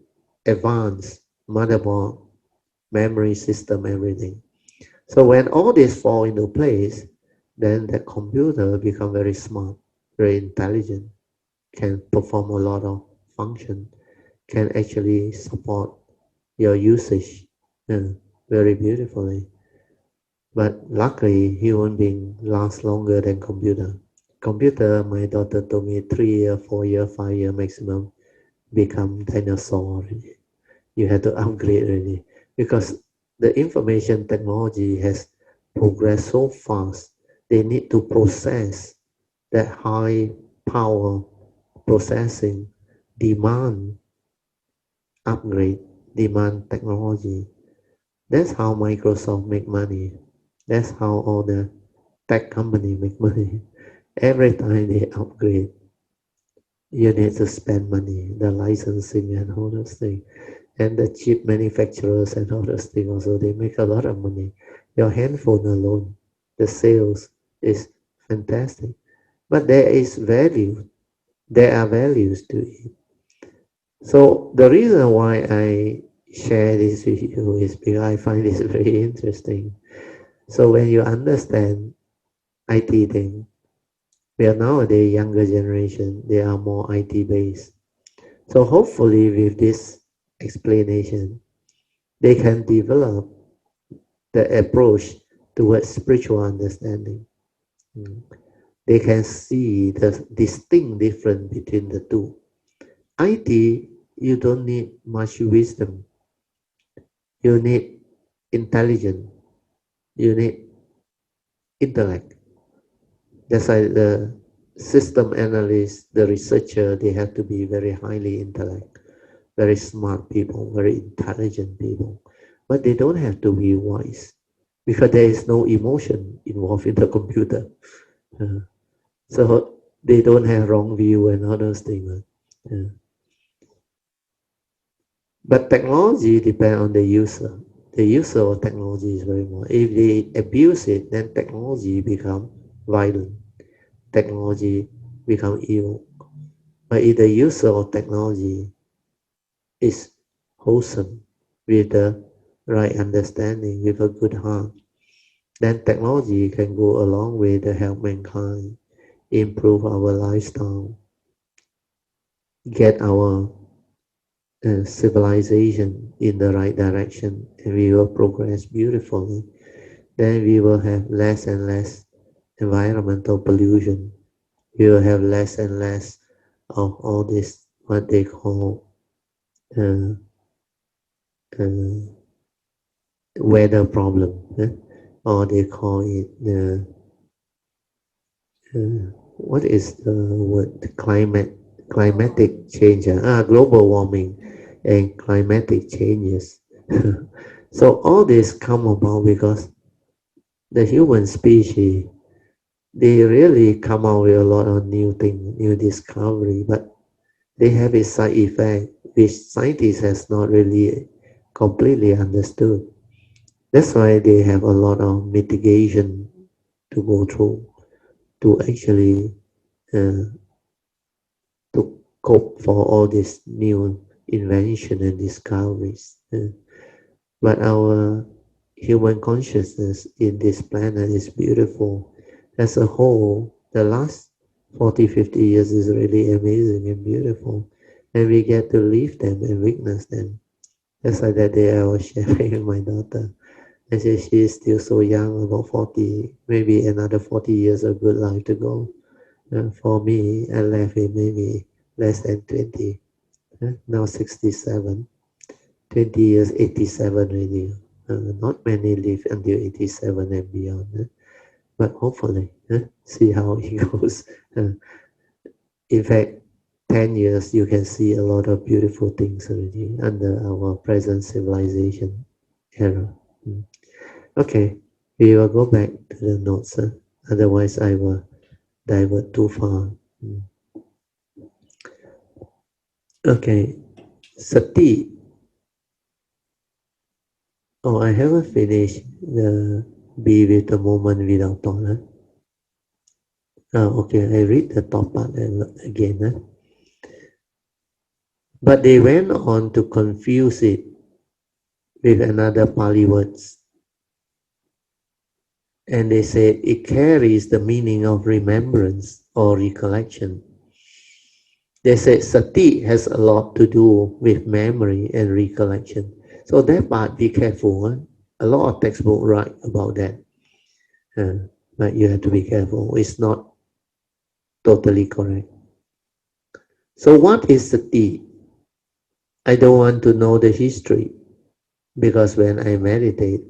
advanced motherboard, memory system, everything. So when all this fall into place, then the computer become very smart, very intelligent, can perform a lot of function, can actually support your usage very beautifully. But luckily, human being lasts longer than computer. Computer, my daughter told me 3 year, 4 year, 5 year maximum, become dinosaur already. You have to upgrade already because the information technology has progressed so fast. They need to process that high power processing demand upgrade, demand technology. That's how Microsoft make money. That's how all the tech company make money. Every time they upgrade, you need to spend money, the licensing and all those things. And the chip manufacturers and all those things also, they make a lot of money. Your handphone alone, the sales is fantastic. But there is value. There are values to it. So the reason why I share this with you is because I find this very interesting. So when you understand IT thing, we are nowadays younger generation, they are more IT based. So hopefully with this explanation, they can develop the approach towards spiritual understanding. Mm. They can see the distinct difference between the two. IT, you don't need much wisdom. You need intelligence. You need intellect. That's why the system analyst, the researcher, they have to be very highly intellect, very smart people, very intelligent people. But they don't have to be wise because there is no emotion involved in the computer. Uh, so they don't have wrong view and all those things. Uh, but technology depends on the user. The user of technology is very more. If they abuse it, then technology become violent. Technology become evil. But if the user of technology is wholesome, with the right understanding, with a good heart, then technology can go a long way to help mankind improve our lifestyle, get our civilization in the right direction, and we will progress beautifully. Then we will have less and less environmental pollution. We will have less and less of all this, what they call uh, uh, weather problem, or they call it what is the word, climatic change, global warming and climatic changes. So all this come about because the human species, they really come out with a lot of new thing, new discovery, but they have a side effect which scientists has not really completely understood. That's why they have a lot of mitigation to go through to actually uh, to cope for all these new invention and discoveries. But our human consciousness in this planet is beautiful. As a whole, the last 40, 50 years is really amazing and beautiful. And we get to live them and witness them. Just like that day I was sharing with my daughter. I said she is still so young, about 40, maybe another 40 years of good life to go. For me, I left in maybe less than 20. Now 67. 20 years, 87 already. Not many live until 87 and beyond. But hopefully, see how it goes. In fact, 10 years, you can see a lot of beautiful things already under our present civilization era. Mm. Okay, we will go back to the notes. Otherwise, I will divert too far. Mm. Okay, sati. Oh, I haven't finished the be with the moment without thought. Okay, I read the top part again. But they went on to confuse it with another Pali words. And they said it carries the meaning of remembrance or recollection. They said sati has a lot to do with memory and recollection. So that part, be careful. A lot of textbooks write about that. But you have to be careful. It's not totally correct. So what is sati? I don't want to know the history because when I meditate,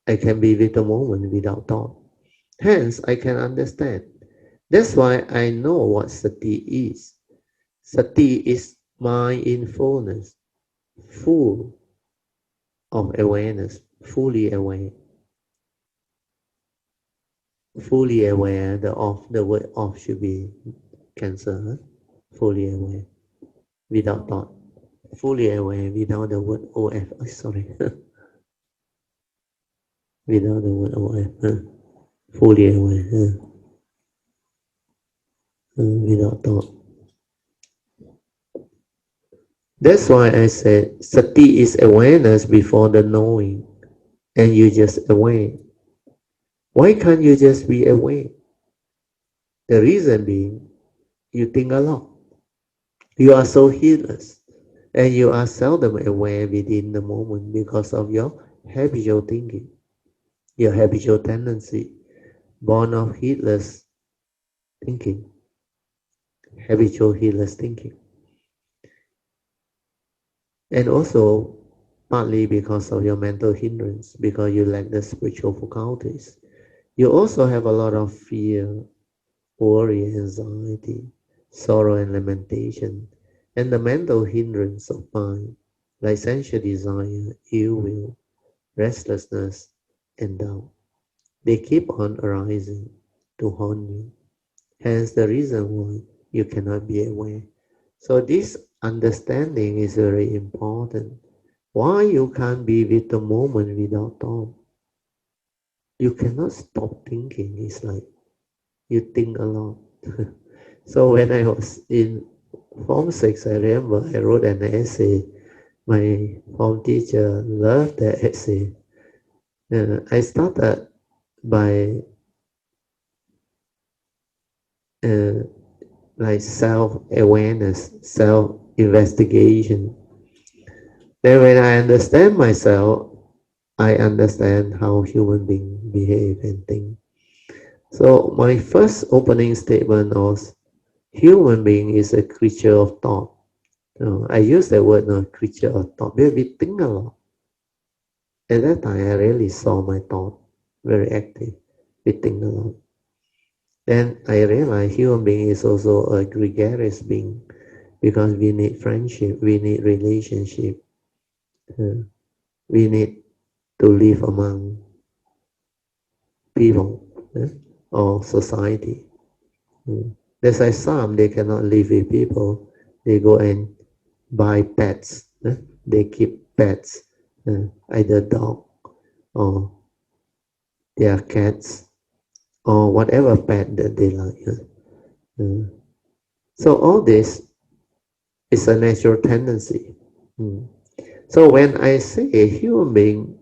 I can be with the moment without thought. Hence, I can understand. That's why I know what sati is. Sati is mindfulness, full of awareness, fully aware. Fully aware, the word off should be cancelled. Huh? Fully aware, without thought. Fully aware without the word of. Sorry. Without the word of. Fully aware. Without thought. That's why I said sati is awareness before the knowing, and you just aware. Why can't you just be aware? The reason being, you think a lot. You are so heedless, and you are seldom aware within the moment because of your habitual thinking, your habitual tendency, born of heedless thinking, habitual heedless thinking. And also, partly because of your mental hindrance, because you lack the spiritual faculties. You also have a lot of fear, worry, anxiety, sorrow, and lamentation, and the mental hindrance of mind, like sensual desire, ill will, restlessness, and doubt. They keep on arising to haunt you. Hence the reason why you cannot be aware. So this understanding is very important. Why you can't be with the moment without thought? You cannot stop thinking. It's like you think a lot. So when I was in Form 6, I remember I wrote an essay. My form teacher loved that essay. I started by uh, like self-awareness, self-investigation. Then when I understand myself, I understand how human beings behave and think. So my first opening statement was, human being is a creature of thought. I use that word, no, creature of thought, because we think a lot. At that time, I really saw my thought very active. We think a lot. Then I realized human being is also a gregarious being because we need friendship, we need relationship, we need to live among people or society. There's like some, they cannot live with people. They go and buy pets. They keep pets, either dog or their cats or whatever pet that they like. So all this is a natural tendency. So when I say a human being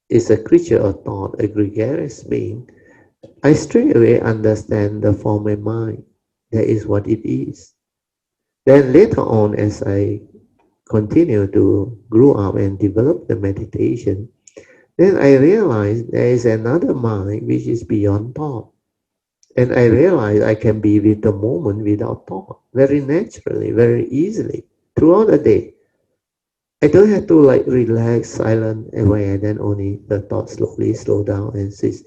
is a creature of thought, a gregarious being, I straight away understand the form of mind. That is what it is. Then later on, as I continue to grow up and develop the meditation, then I realized there is another mind which is beyond thought. And I realized I can be with the moment without thought, very naturally, very easily, throughout the day. I don't have to like relax, silent, aware, then only the thought slowly slow down and cease.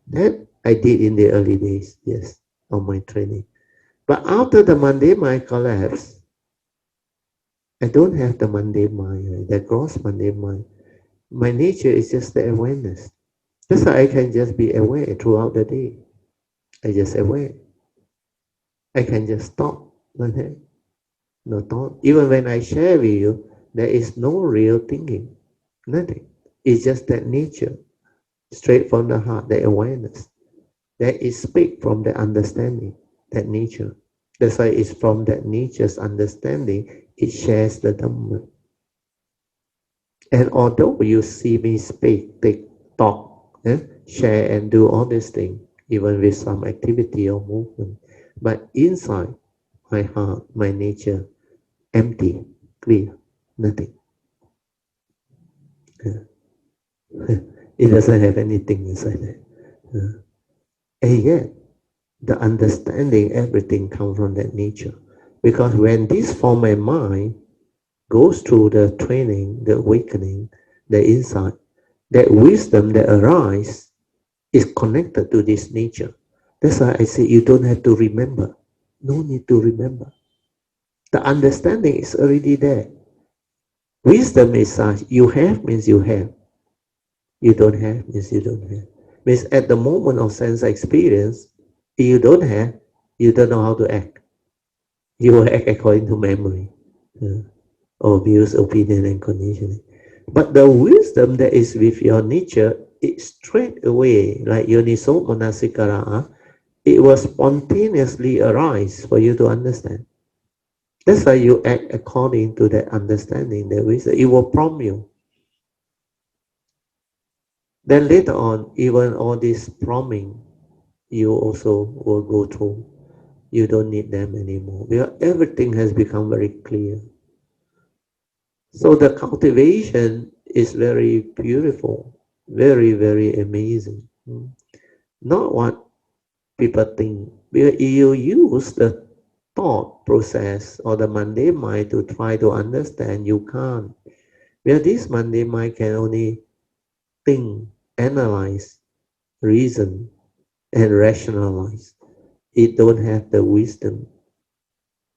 That I did in the early days, yes, of my training. But after the mundane mind collapsed, I don't have the mundane mind, right? The gross mundane mind. My nature is just the awareness. That's why I can just be aware throughout the day. I just aware. I can just stop like that. No thought. Even when I share with you, there is no real thinking. Nothing. It's just that nature, straight from the heart, the awareness. That is speak from the understanding, that nature. That's why it's from that nature's understanding, it shares the Dhamma. And although you see me speak, think, talk, share and do all these things, even with some activity or movement, but inside my heart, my nature, empty, clear, nothing. It doesn't have anything inside it. And yet, the understanding, everything comes from that nature. Because when this form of mind goes through the training, the awakening, the insight, that wisdom that arises is connected to this nature. That's why I say you don't have to remember. No need to remember. The understanding is already there. Wisdom is such, you have means you have. You don't have means you don't have. Means at the moment of sense experience, you don't have, you don't know how to act. You will act according to memory, or views, opinion, and conditioning. But the wisdom that is with your nature, it straight away, like Yoniso Manasikara, it will spontaneously arise for you to understand. That's why you act according to that understanding, that wisdom. It will prompt you. Then later on, even all this prompting, you also will go through. You don't need them anymore. Because everything has become very clear. So the cultivation is very beautiful, very, very amazing. Not what people think. Because you use the thought process or the mundane mind to try to understand, you can't. Because this mundane mind can only think, analyze, reason, and rationalize. It don't have the wisdom.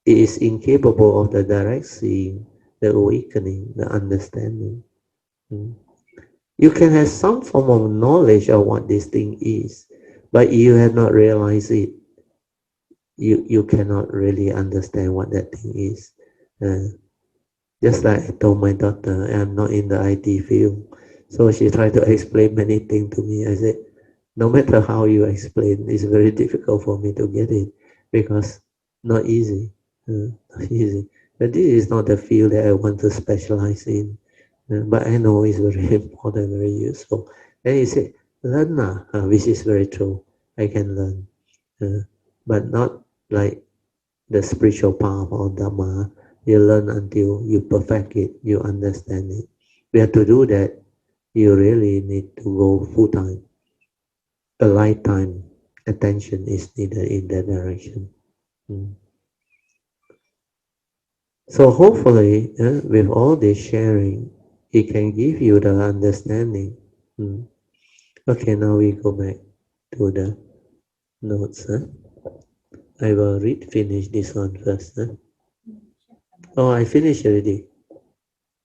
It is incapable of the direct seeing, the awakening, the understanding. Mm. You can have some form of knowledge of what this thing is, but you have not realized it. You cannot really understand what that thing is. Uh, just like I told my daughter, I'm not in the IT field. So she tried to explain many things to me. I said, no matter how you explain, it's very difficult for me to get it because not easy. Not easy. But this is not the field that I want to specialize in. But I know it's very important, very useful. Then he said, learn lah, which is very true. I can learn. But not like the spiritual path or Dhamma. You learn until you perfect it, you understand it. We have to do that. You really need to go full time. A lifetime attention is needed in that direction. Mm. So hopefully, with all this sharing, it can give you the understanding. Mm. Okay, now we go back to the notes. I will finish this one first. Oh, I finished already.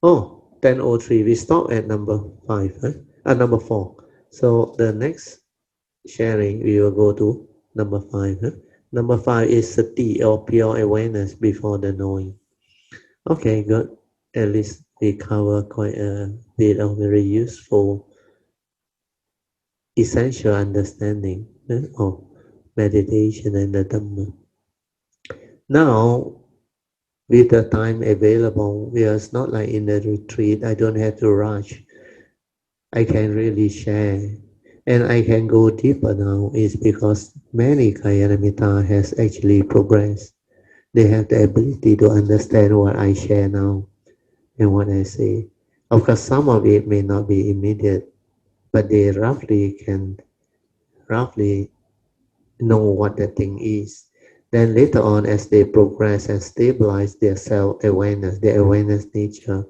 Oh, 10:03. We stop at number 5. Number 4. So the next sharing, we will go to number 5. Number 5 is sati, or pure awareness before the knowing. Okay, good. At least we cover quite a bit of very useful, essential understanding of meditation and the Dhamma. Now, with the time available, it's not like in the retreat, I don't have to rush. I can really share. And I can go deeper now is because many Kayanamitta has actually progressed. They have the ability to understand what I share now and what I say. Of course, some of it may not be immediate, but they roughly know what the thing is. Then later on, as they progress and stabilize their self-awareness, their awareness nature,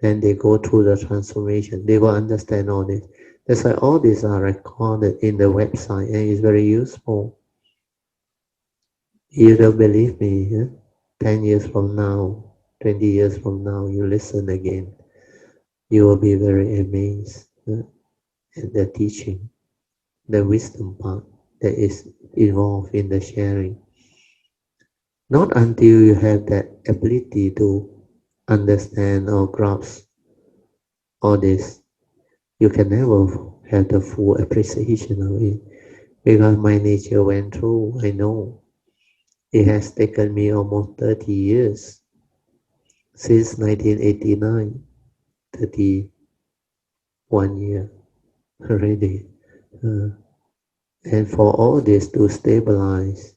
then they go through the transformation. They will understand all this. That's why all these are recorded in the website and it's very useful. You don't believe me, 10 years from now, 20 years from now, you listen again. You will be very amazed at the teaching, the wisdom part that is involved in the sharing. Not until you have that ability to understand or grasp all this, you can never have the full appreciation of it. Because my nature went through, I know. It has taken me almost 30 years, since 1989, 31 years already. Uh, and for all this to stabilize,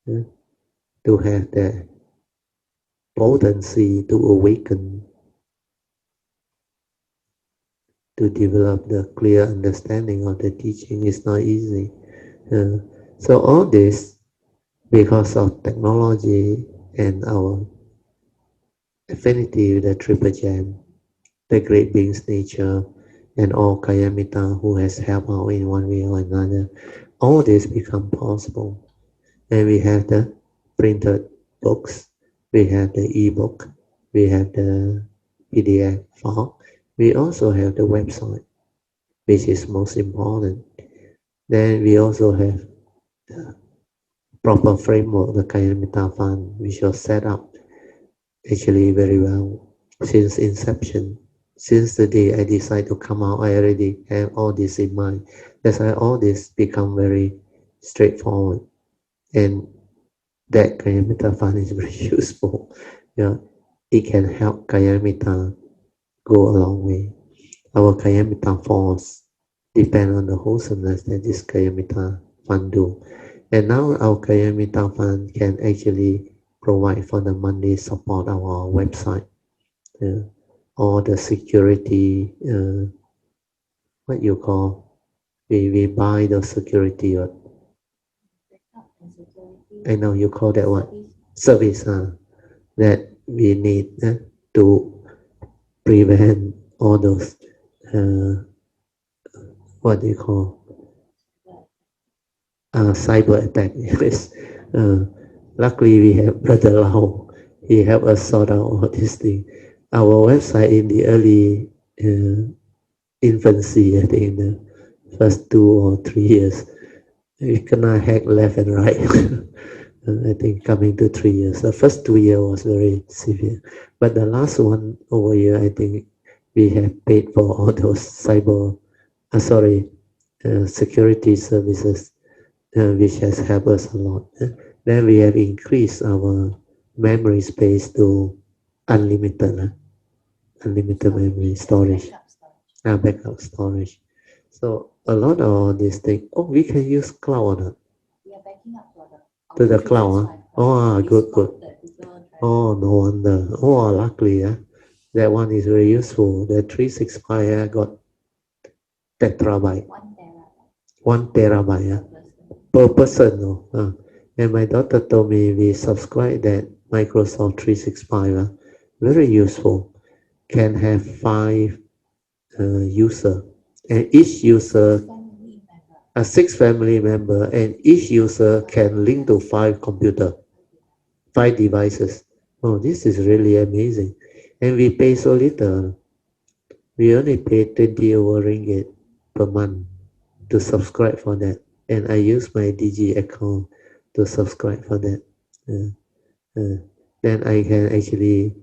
to have the potency to awaken, to develop the clear understanding of the teaching is not easy. So all this, because of technology and our affinity with the triple gem, the great being's nature, and all Kayamita who has helped out in one way or another, all this become possible. And we have the printed books, We have the ebook, we have the PDF file, we also have the website, which is most important. Then we also have the proper framework, the Kayamita Fund, which was set up actually very well since inception. Since the day I decided to come out, I already have all this in mind. That's why all this become very straightforward. And that Kayamita Fund is very useful. Yeah, it can help Kayamita go a long way. Our Kayamita force depend on the wholesomeness that this Kayamita Fund do. And now our Kayamita Fund can actually provide for the monthly support of our website. Or the security, what you call, we buy the security, I know you call that what? Service, that we need to prevent all those, what do you call, cyber attack. Yes. Luckily we have Brother Lau. He helped us sort out all this thing. Our website in the early infancy, I think in the first 2 or 3 years, we cannot hack left and right. I think coming to 3 years. The first 2 years was very severe. But the last one over here, I think we have paid for all those security services, which has helped us a lot. Then we have increased our memory space to unlimited memory storage, backup storage. So a lot of these things. Oh, we can use cloud or not? We are backing up to the cloud. Oh, good. Oh, no wonder. Oh, luckily, that one is very useful. The 365 got tetrabyte. 1 terabyte per person. No? And my daughter told me we subscribe that Microsoft 365. Very useful. Can have 5 user, and each user, 6 family member, and each user can link to 5 computer, 5 devices. Oh, this is really amazing. And we pay so little. We only pay 20 over ringgit per month to subscribe for that. And I use my DG account to subscribe for that. Then I can actually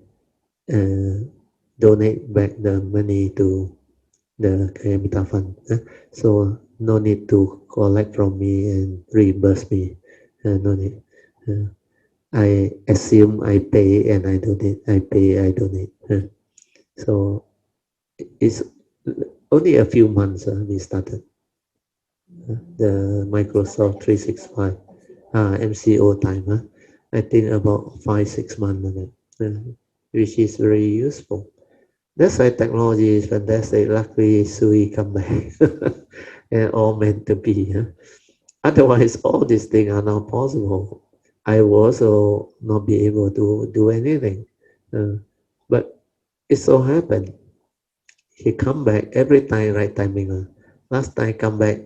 donate back the money to the Kayamita Fund. So no need to collect from me and reimburse me. No need. I assume I pay and I donate. I pay, I donate. So it's only a few months we started. The Microsoft 365 MCO time. I think about 5-6 months of it, which is very useful. That's why technology is fantastic. Luckily, Sui come back and all meant to be. Otherwise, all these things are not possible. I will also not be able to do anything. But it so happened, he come back every time, right timing. Last time come back,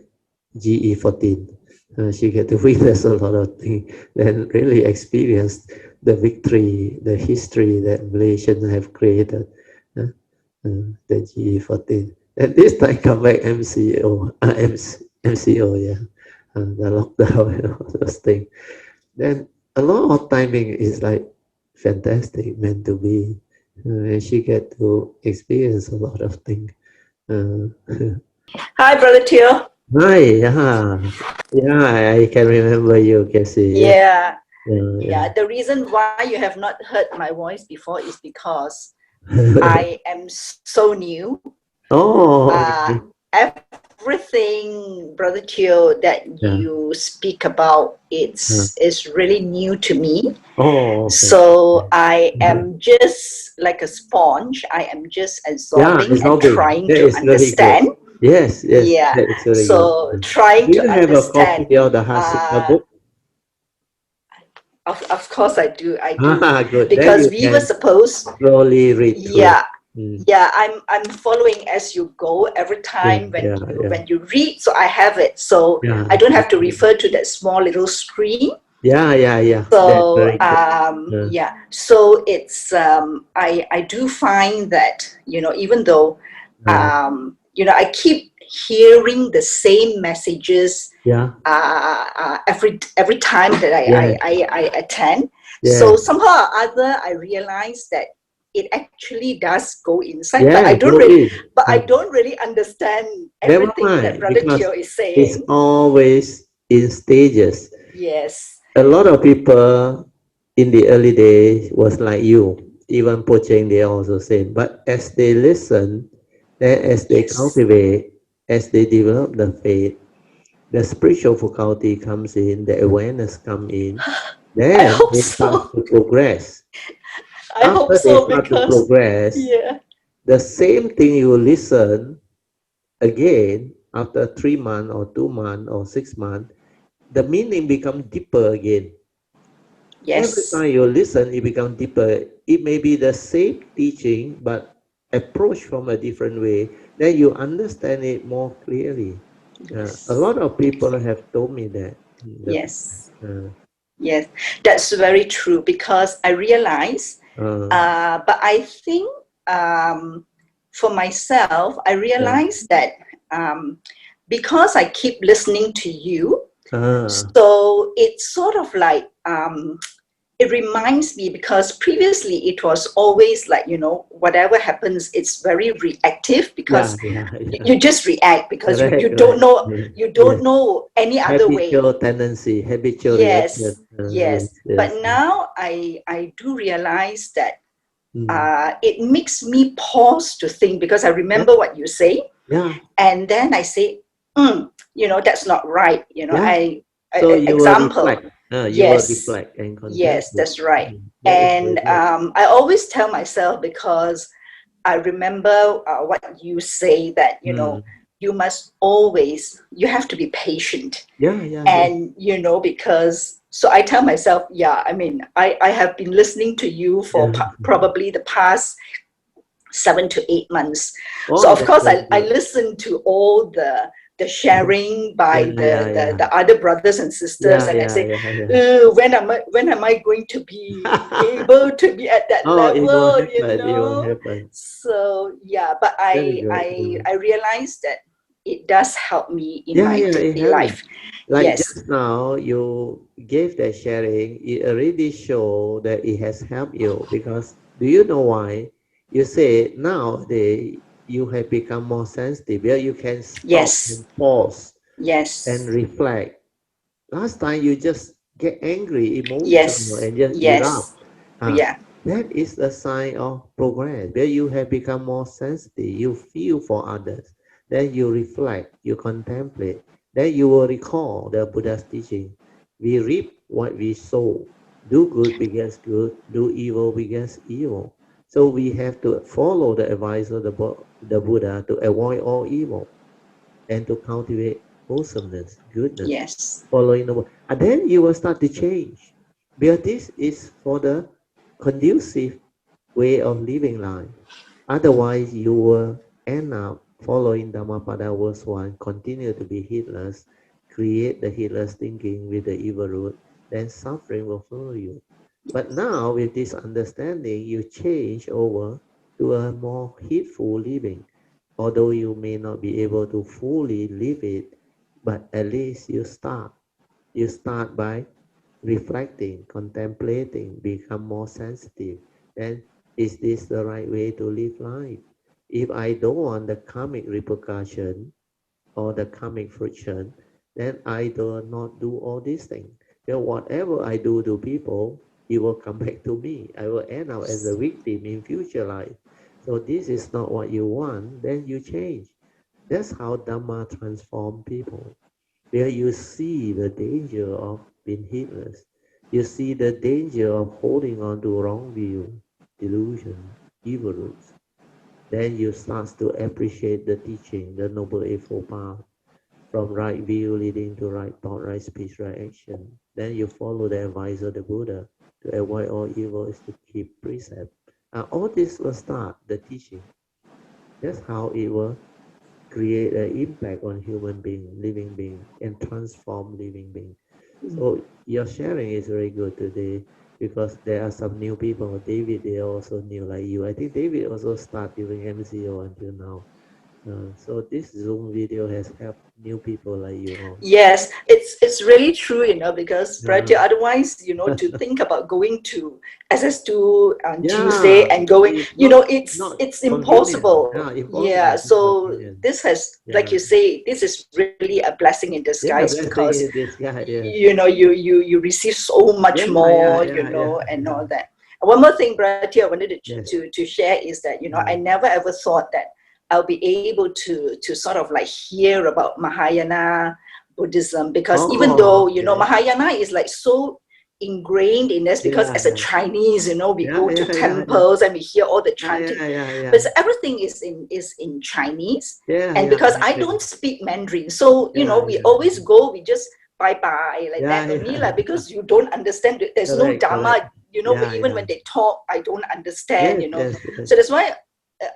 GE14. She get to witness a lot of things, then really experienced the victory, the history that Malaysians have created. The GE14. And this time come back MCO, MCO, yeah, the lockdown and all those things. Then a lot of timing is like fantastic, meant to be. And she get to experience a lot of things. Hi, Brother Teo. Hi, yeah, I can remember you, Cassie. Yeah. The reason why you have not heard my voice before is because I am so new. Okay. Everything, Brother Teo, that you speak about, is really new to me. Okay. So I am just like a sponge. I am just absorbing and trying to understand. Yes. Yeah. So trying to understand. Do you have a copy of the Hasika book? Of course I do. Good. Because we were supposed slowly read through. Yeah, I'm following as you go every time when you read, so I have it. So I don't have to refer to that small little screen. Yeah. That's So very good. Uh, yeah, so it's I do find that, you know, even though uh, you know, I keep hearing the same messages yeah, every time that yeah, I attend. yeah, So somehow or other, I realize that it actually does go inside, but yeah. Go in. I don't really understand Never everything that mind, Brother because Teo is it's saying. always in stages. Yes. A lot of people in the early days was like you, even Pocheng, they also say. But as they listen, then as they Yes. cultivate, as they develop the faith, the spiritual faculty comes in, the awareness come in, I then hope they start so. to progress. I hope After they so start to because, progress, yeah. the same thing you listen again after 3 months or 2 months or 6 months, the meaning become deeper again. Every Yes. time you listen, it becomes deeper. It may be the same teaching, but approached from a different way. Then you understand it more clearly. A Yes. lot of people have told me that. Yes. Uh, Yes. That's very true because I realize, uh, but I think for myself, I uh, realize that um, because I keep listening to you, uh, so it's sort of like it reminds me, because previously it was always like, you know, whatever happens, it's very reactive yeah, because yeah. you just react because Correct, don't correct. know, Yeah. you don't Yes. know any other way. Habitual tendency, habitual reaction. Yes, Yes, yes. yes. But now I do realize that Mm. it makes me pause to think, because I Yeah, remember what you say, yeah, and then I say, you know, that's not right. You know, yeah. So you will example, reflect. You will yes, reflect and yes, contemplate. that's right. That is very And good. I always tell myself, because I remember what you say, that, you know, Mm. you must always, you have to be patient. Yeah. And, you know, because, so I tell myself, yeah, I mean, I have been listening to you for Yeah. probably the past 7 to 8 months. So Oh, of that's course, very I good. listen to all the sharing Yeah, by yeah. the other brothers and sisters, and I say, Yeah. when am I going to be able to be at that Oh, it will level, you happen. It will know? happen. So yeah, but Very good. I realized that it does help me in my Yeah, it daily happens. life. Like Yes. just now, you gave that sharing, it already show that it has helped you, because do you know why? You say nowadays you have become more sensitive, where you can stop Yes. and pause and Yes. reflect. Last time you just get angry, emotional, Yes. and just Yes. erupt. Ah, Yeah. that is a sign of progress, where you have become more sensitive. You feel for others. Then you reflect, you contemplate. Then you will recall the Buddha's teaching. We reap what we sow. Do good begets good. Do evil begets evil. So we have to follow the advice of the Buddha to avoid all evil and to cultivate wholesomeness, goodness, Yes. following the word. And then you will start to change. Because this is for the conducive way of living life. Otherwise, you will end up following Dhammapada verse 1, continue to be heedless, create the heedless thinking with the evil root, then suffering will follow you. But now, with this understanding, you change over to a more heedful living. Although you may not be able to fully live it, but at least you start. You start by reflecting, contemplating, become more sensitive. Then, is this the right way to live life? If I don't want the karmic repercussion or the karmic friction, then I do not do all these things. Because whatever I do to people, it will come back to me. I will end up as a victim in future life. So this is not what you want, then you change. That's how Dhamma transform people. Where you see the danger of being heedless. You see the danger of holding on to wrong view, delusion, evil roots. Then you start to appreciate the teaching, the Noble Eightfold Path, from right view leading to right thought, right speech, right action. Then you follow the advice of the Buddha. To avoid all evil is to keep precept. All this will start the teaching. That's how it will create an impact on human being, living being, and transform living being. So your sharing is very good today because there are some new people. David, they are also new like you. I think David also started during MCO until now. So this Zoom video has helped new people like you all. Yes, it's really true, because Uh, Prati, otherwise, to think about going to SS2 on Tuesday yeah, and going, it's not it's convenient. impossible. Yeah, Yeah, impossible. It's not so convenient. this has, like Yeah, you say, this is really a blessing in yeah, disguise blessing because is this. Yeah, yes. you receive so Yeah, much yeah, more, yeah, yeah, and yeah. all that. And one more thing, Prati, I wanted Yes. to share is that, I Mm. never ever thought that I'll be able to sort of like hear about Mahayana Buddhism, because even Oh, though okay. Mahayana is like so ingrained in us, because Yeah, as a yeah, Chinese, we yeah, go to yeah, yeah, yeah, temples and we hear all the yeah, chanting, yeah, yeah, but yeah, everything is in Chinese. yeah, And yeah, because I Mandarin. don't speak Mandarin, so Yeah, we yeah, always go, we just bye bye like yeah, that only, yeah. like, because you don't understand, there's no Correct, correct. dharma, Yeah, even yeah. when they talk, I don't understand, Yes, yes, yes. so that's why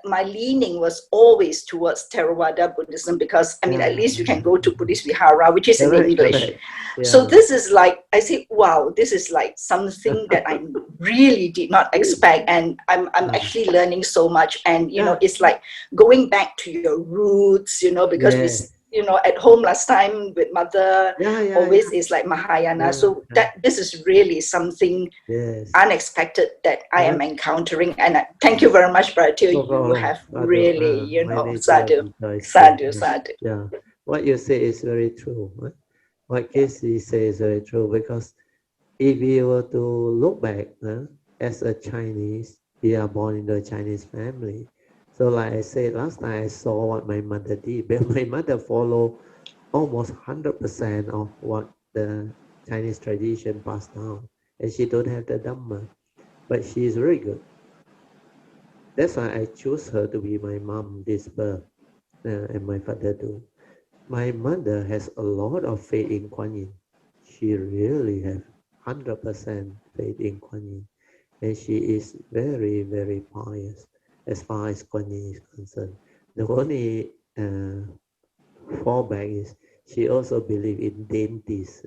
my leaning was always towards Theravada Buddhism, because I mean, Yeah, at least you yeah. can go to Buddhist Vihara, which is in Correct, English. correct. Yeah. So this is like, I say, wow, this is like something that I really did not expect, and I'm Uh, actually learning so much. And yeah, it's like going back to your roots, because we, yeah, at home last time with mother, yeah, yeah, always yeah, is like Mahayana. yeah, So yeah. that this is really something Yes. unexpected that I Yeah. am encountering. And thank you very much, Bharatiya. No You problem. have Sadhu. really, My nature sadhu, rejoicing. sadhu, sadhu. Yeah. What you say is very true. Huh? What Casey says is very true because if you were to look back, as a Chinese, we are born into a Chinese family. So like I said last time, I saw what my mother did. But my mother followed almost 100% of what the Chinese tradition passed down. And she don't have the Dhamma. But she is very good. That's why I chose her to be my mom this birth, and my father too. My mother has a lot of faith in Kuan Yin. She really has 100% faith in Kuan Yin. And she is very, very pious as far as Kuan Yin is concerned. The only fallback is she also believes in dainties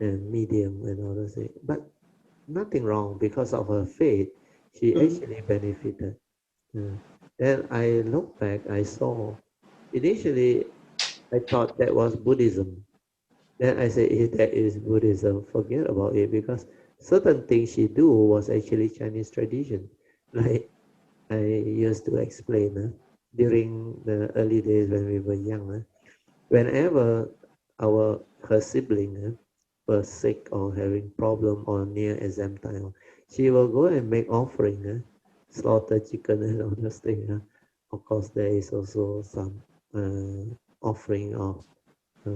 and medium and all those things. But nothing wrong because of her faith. She Mm. actually benefited. Uh, then I look back, I saw initially I thought that was Buddhism. Then I said, if that is Buddhism, forget about it because certain things she do was actually Chinese tradition. Like I used to explain during the early days when we were young, whenever her sibling was sick or having problem or near exam time, she will go and make offering, slaughter chicken and all those things. Of course, there is also some offering of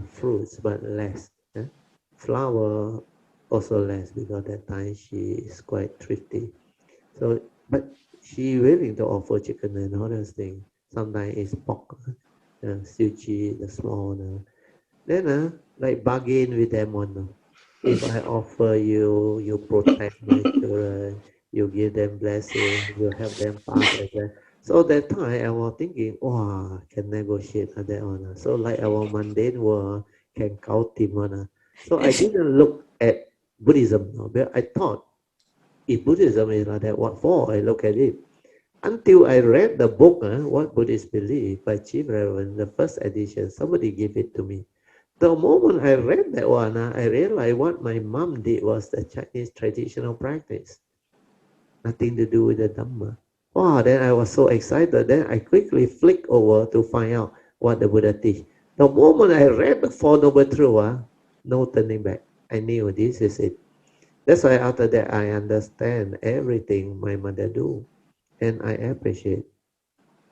fruits, but less. Flour also less because that time she is quite thrifty. So, but she willing to offer chicken and all those things. Sometimes it's pork, sushi, the small. Then, like bargain with them on. If I offer you, you protect my children, you give them blessing, you help them pass exam. So that time I was thinking, wow, can negotiate like that one. So like our mundane world can count him on. So I didn't look at Buddhism, no, but I thought if Buddhism is like that, what for? I look at it. Until I read the book, What Buddhists Believe by Chief Reverend, the first edition, somebody gave it to me. The moment I read that one, I realized what my mom did was the Chinese traditional practice, nothing to do with the Dhamma. Wow, then I was so excited. Then I quickly flicked over to find out what the Buddha teach. The moment I read the Four Noble Truths, no turning back. I knew this is it. That's why after that I understand everything my mother do, and I appreciate.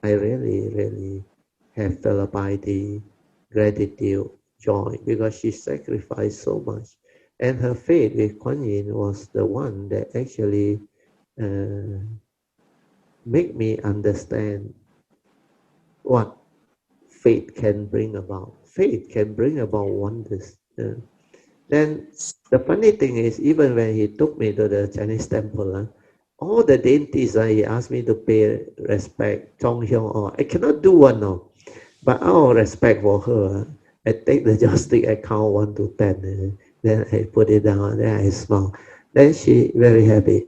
I really, really have felt piety, gratitude, joy because she sacrificed so much. And her faith with Kuan Yin was the one that actually uh, make me understand what faith can bring about. Faith can bring about wonders. Then the funny thing is, even when he took me to the Chinese temple, all the deities, he asked me to pay respect, Chong Hyong, I cannot do one now. But out of respect for her, I take the joystick, I count 1 to 10. Then I put it down. Then I smile. Then she very happy.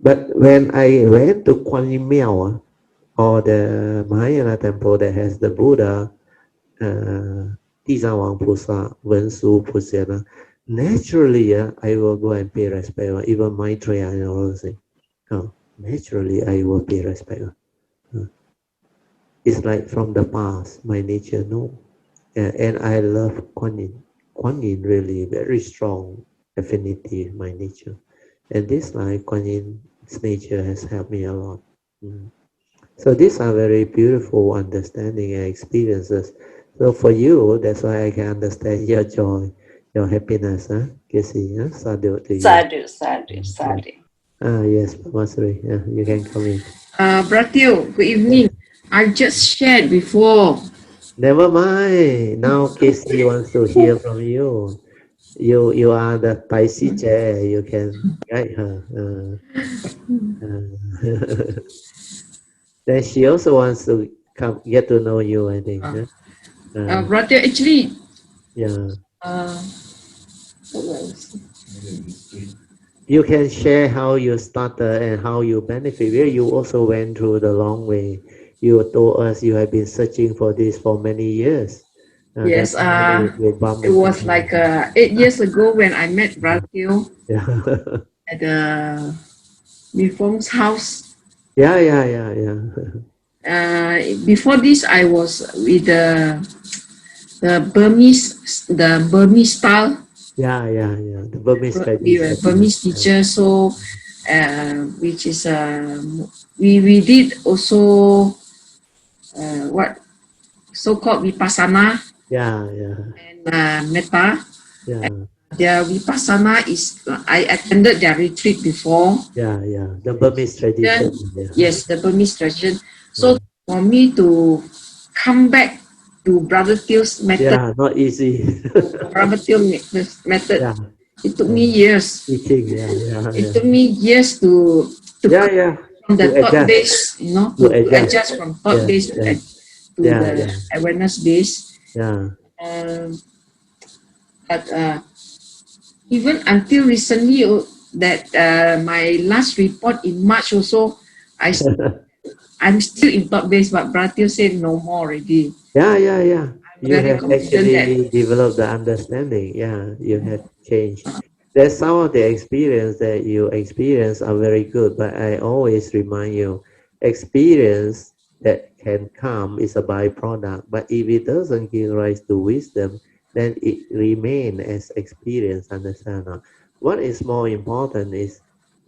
But when I went to Kuan Yin Miao, or the Mahayana temple that has the Buddha, 地藏王菩萨, Wensu Pusena, naturally, I will go and pay respect. Even Maitreya and all those things. Naturally, I will pay respect. It's like from the past, my nature, no. And I love Kuan Yin. Kuan Yin really very strong affinity in my nature. And this life, Kuan Yin's nature has helped me a lot. So these are very beautiful understanding and experiences. So for you, that's why I can understand your joy, your happiness, Casey, sadhu to you. Sadhu, sadhu, sadhu. Yes, Masri, you can come in. Bratio, good evening. I've just shared before. Never mind. Now Casey wants to hear from you. You are the Taisi chair. You can guide her. Then she also wants to come get to know you, I think. Bratio, actually, Yeah. uh, what else? You can share how you started and how you benefit. Where you also went through the long way. You told us you have been searching for this for many years. Yes, That's how you bump it into was like 8 years ago when I met Bratio yeah. at Mifong's house. Yeah, yeah, yeah, yeah. Before this, I was with the Burmese style. Yeah, yeah, yeah. The Burmese We were tradition. Burmese teachers, so which is we did also what so-called vipassana Yeah, yeah, and metta. yeah, Their vipassana is I attended their retreat before. yeah, yeah. The Burmese Then, tradition. Yeah. yes, the Burmese tradition. Yeah, So for me to come back to Brother Teo's method, yeah, not easy. Brother Teo method, Yeah, it took yeah. me years. Teaching. Yeah, yeah, It yeah. took me years to Yeah, come yeah. from To the thought adjust. base, To to adjust. adjust from thought Yeah, base yeah, to yeah, the yeah, awareness base. yeah. Um, but even until recently, that my last report in March also, I'm still in thought base, but Bratio said no more already. Yeah, yeah, yeah. I'm You very have confident that actually developed the understanding. Yeah, you have changed. There's some of the experience that you experience are very good, but I always remind you, experience that can come is a byproduct. But if it doesn't give rise to wisdom, then it remain as experience. Understand? What is more important is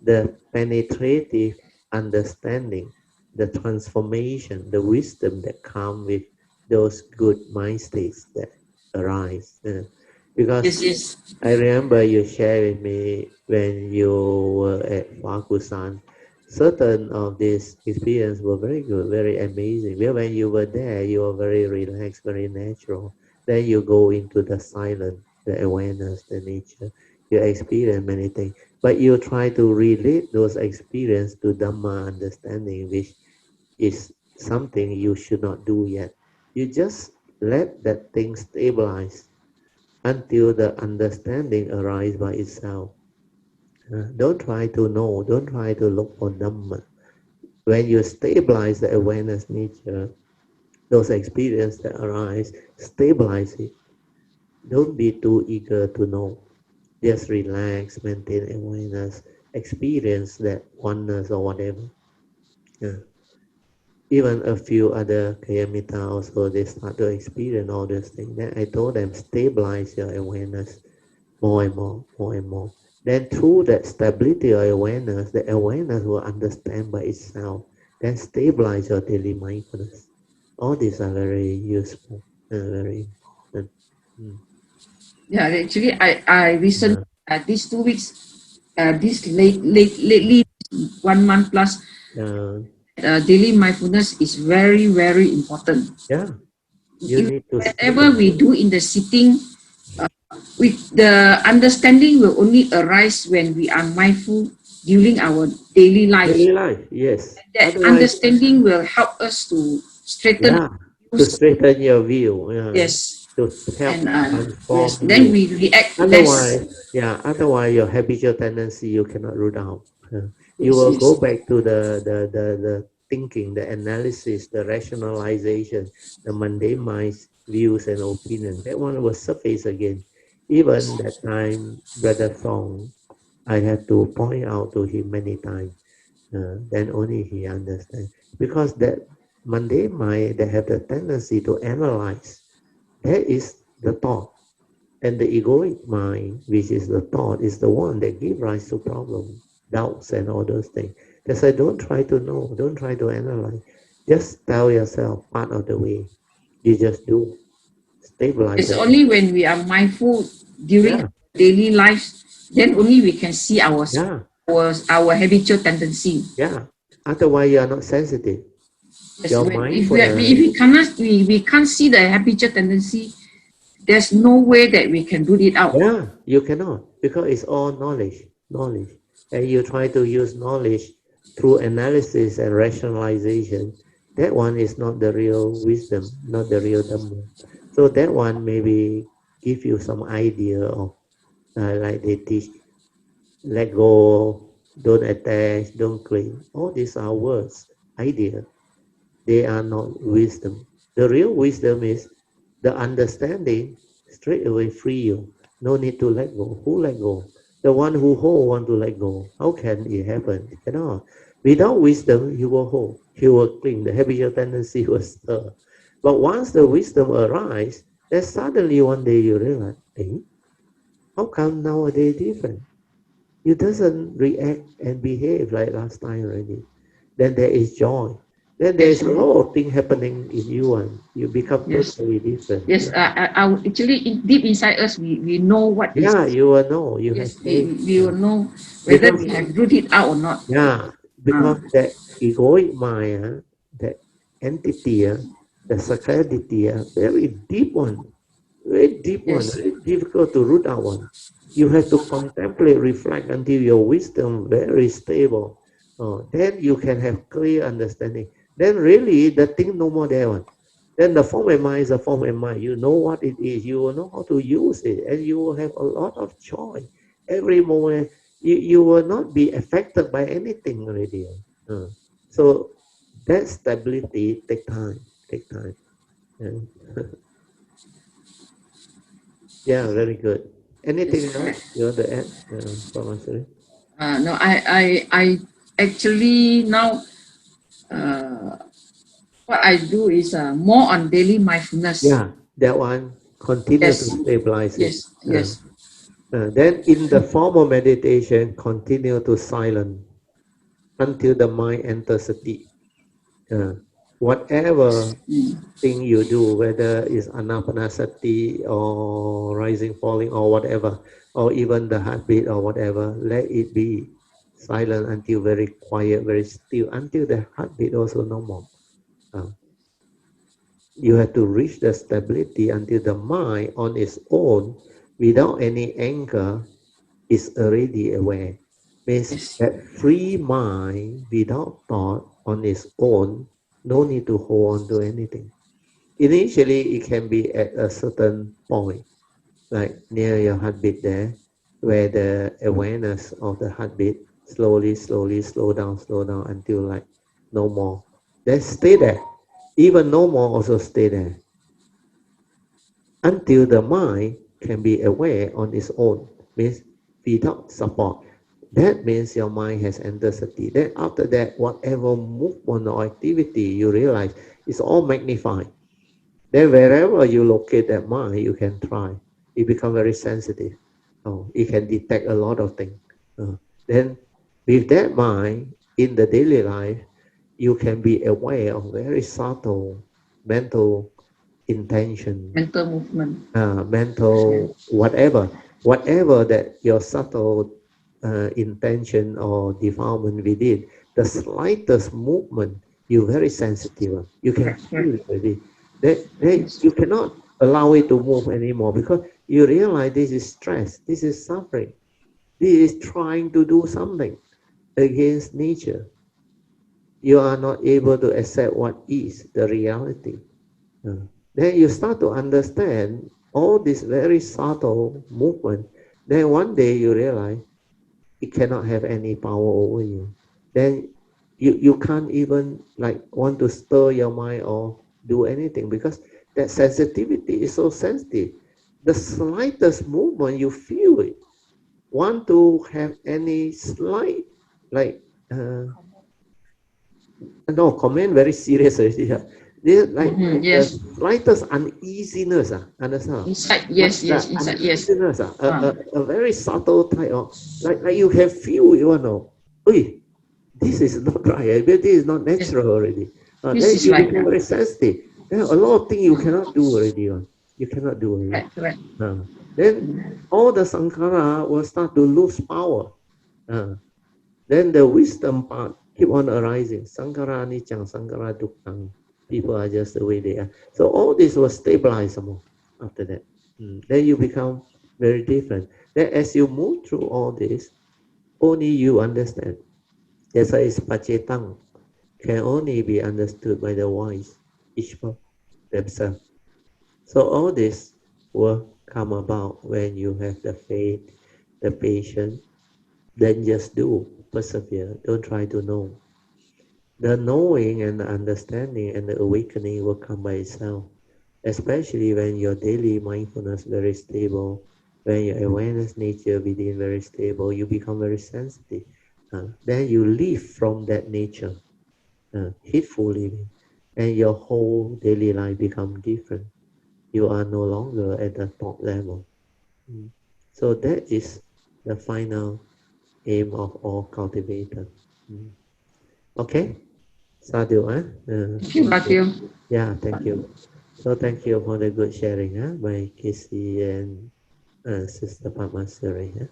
the penetrative understanding, the transformation, the wisdom that come with those good mind states that arise. Because yes, yes, I remember you shared with me when you were at Wakusan, certain of these experiences were very good, very amazing. Well, when you were there, you were very relaxed, very natural. Then you go into the silence, the awareness, the nature. You experience many things. But you try to relate those experiences to Dhamma understanding, which is something you should not do yet. You just let that thing stabilize until the understanding arises by itself. Don't try to know, don't try to look for Dhamma. When you stabilize the awareness nature, those experiences that arise, stabilize it. Don't be too eager to know. Just relax, maintain awareness, experience that oneness or whatever. Yeah. Even a few other Kayamita also, they start to experience all these things. Then I told them, stabilize your awareness more and more, more and more. Then through that stability of awareness, the awareness will understand by itself. Then stabilize your daily mindfulness. All these are very useful and very important. Mm. yeah. Actually, I recently Yeah. these 2 weeks, lately 1 month plus, Yeah. daily mindfulness is very very important. Yeah. You need to Whatever stabilize we do in the sitting, with the understanding will only arise when we are mindful during our daily life. daily life. Yes. That Otherwise, understanding will help us to straighten yeah, to views. straighten your view. Yeah. Yes. to help And transform yes, then you. we react less. Otherwise your habitual tendency you cannot root out. You Yes, will yes, go back to the thinking, the analysis, the rationalization, the mundane mind's views and opinion. That one will surface again. Even that time, Brother Song, I had to point out to him many times. Then only he understands. Because that mundane mind, they have the tendency to analyze. That is the thought. And the egoic mind, which is the thought, is the one that gives rise to problems, doubts, and all those things. That's why don't try to know, don't try to analyze. Just tell yourself part of the way. You just do. Stabilize it's it. only when we are mindful during Yeah, daily lives, then only we can see yeah, our habitual tendency. yeah. Otherwise, you are not sensitive. Yes, Your when if mindfulness, we can't see the habitual tendency, there's no way that we can root it out. yeah, you cannot because it's all knowledge. And you try to use knowledge through analysis and rationalization. That one is not the real wisdom, not the real Dhamma. So that one maybe give you some idea of like they teach, let go, don't attach, don't cling. All these are words, idea. They are not wisdom. The real wisdom is the understanding straight away free you. No need to let go. Who let go? The one who hold want to let go. How can it happen? It cannot. Without wisdom, you will hold. You will cling. The habitual tendency will stir. But once the wisdom arises, then suddenly one day you realize, hey, how come nowadays different? You doesn't react and behave like last time already. Then there is joy. Then there Yes, is a lot of things happening in you and you become yes, totally different. yes. Actually, deep inside us, we know what is. Yeah, you will know. You have Yes, faith. we will know whether Because we have rooted out or not. yeah, Uh, because that egoic mind, that entity, the sacredity, very deep one. Very deep one, yes, very difficult to root out one. You have to contemplate, reflect until your wisdom very stable. Then you can have clear understanding. Then really the thing no more there one. Then the form and mind is a form and mind. You know what it is. You will know how to use it, and you will have a lot of joy every moment. You will not be affected by anything already. So that stability take time. Take time. Yeah. Yeah, very good. yes, Anything else correct. you want to add, Pamasuri? No, I actually now uh, what I do is more on daily mindfulness. Yeah, that one, continue to Yes, stabilize it. yes, yes, Then in the formal meditation, continue to silence until the mind enters sati. Uh, Whatever mm, thing you do, whether it's anapanasati or rising, falling or whatever, or even the heartbeat or whatever, let it be silent until very quiet, very still, until the heartbeat also no more. Uh, you have to reach the stability until the mind on its own, without any anchor, is already aware. Means yes, that free mind without thought on its own, no need to hold on to anything. Initially, it can be at a certain point, like near your heartbeat there, where the awareness of the heartbeat slowly slow down until like no more. Then stay there. Even no more also stay there until the mind can be aware on its own, means without support. That means your mind has entered sati. Then after that, whatever movement or activity you realize is all magnified. Then wherever you locate that mind, you can try. It becomes very sensitive. Oh, it can detect a lot of things. Then with that mind in the daily life, you can be aware of very subtle mental intention, mental movement. mental whatever that your subtle intention or defilement within, the slightest movement, you're very sensitive. You can Correct, correct. feel it already. That Yes, you cannot allow it to move anymore because you realize this is stress, this is suffering, this is trying to do something against nature. You are not able to accept what is the reality. Uh, then you start to understand all this very subtle movement. Then one day you realize it cannot have any power over you. Then you can't even like want to stir your mind or do anything because that sensitivity is so sensitive. The slightest movement you feel it. Want to have any slight like no comment very serious already. Yeah. They like the Yes. slightest uneasiness, understand? Inside, But yes, the yes, inside, yes. uneasiness, Ah, a very subtle type of like you can feel you know, hey, this is not right. This is not yes. natural already. This Then is you right. become very sensitive. Then a lot of things you cannot do already. You cannot do already. Correct, correct. Then all the sankhara will start to lose power. Then the wisdom part keep on arising. Sankhara anicca, sankhara dukkha. People are just the way they are. So all this will stabilize some more after that. Then you become very different. Then as you move through all this, only you understand. That's why it's pacetang, can only be understood by the wise, each themselves. So all this will come about when you have the faith, the patience, then just do, persevere, don't try to know. The knowing and the understanding and the awakening will come by itself, especially when your daily mindfulness very stable, when your awareness nature within very stable, you become very sensitive. Then you live from that nature, heedful living, and your whole daily life become different. You are no longer at the top level. Mm. So that is the final aim of all cultivators. Mm. Okay, Sadhu, Thank you, thank you. Ratil. Yeah, thank you. So thank you for the good sharing by Casey and Sister Padmasari.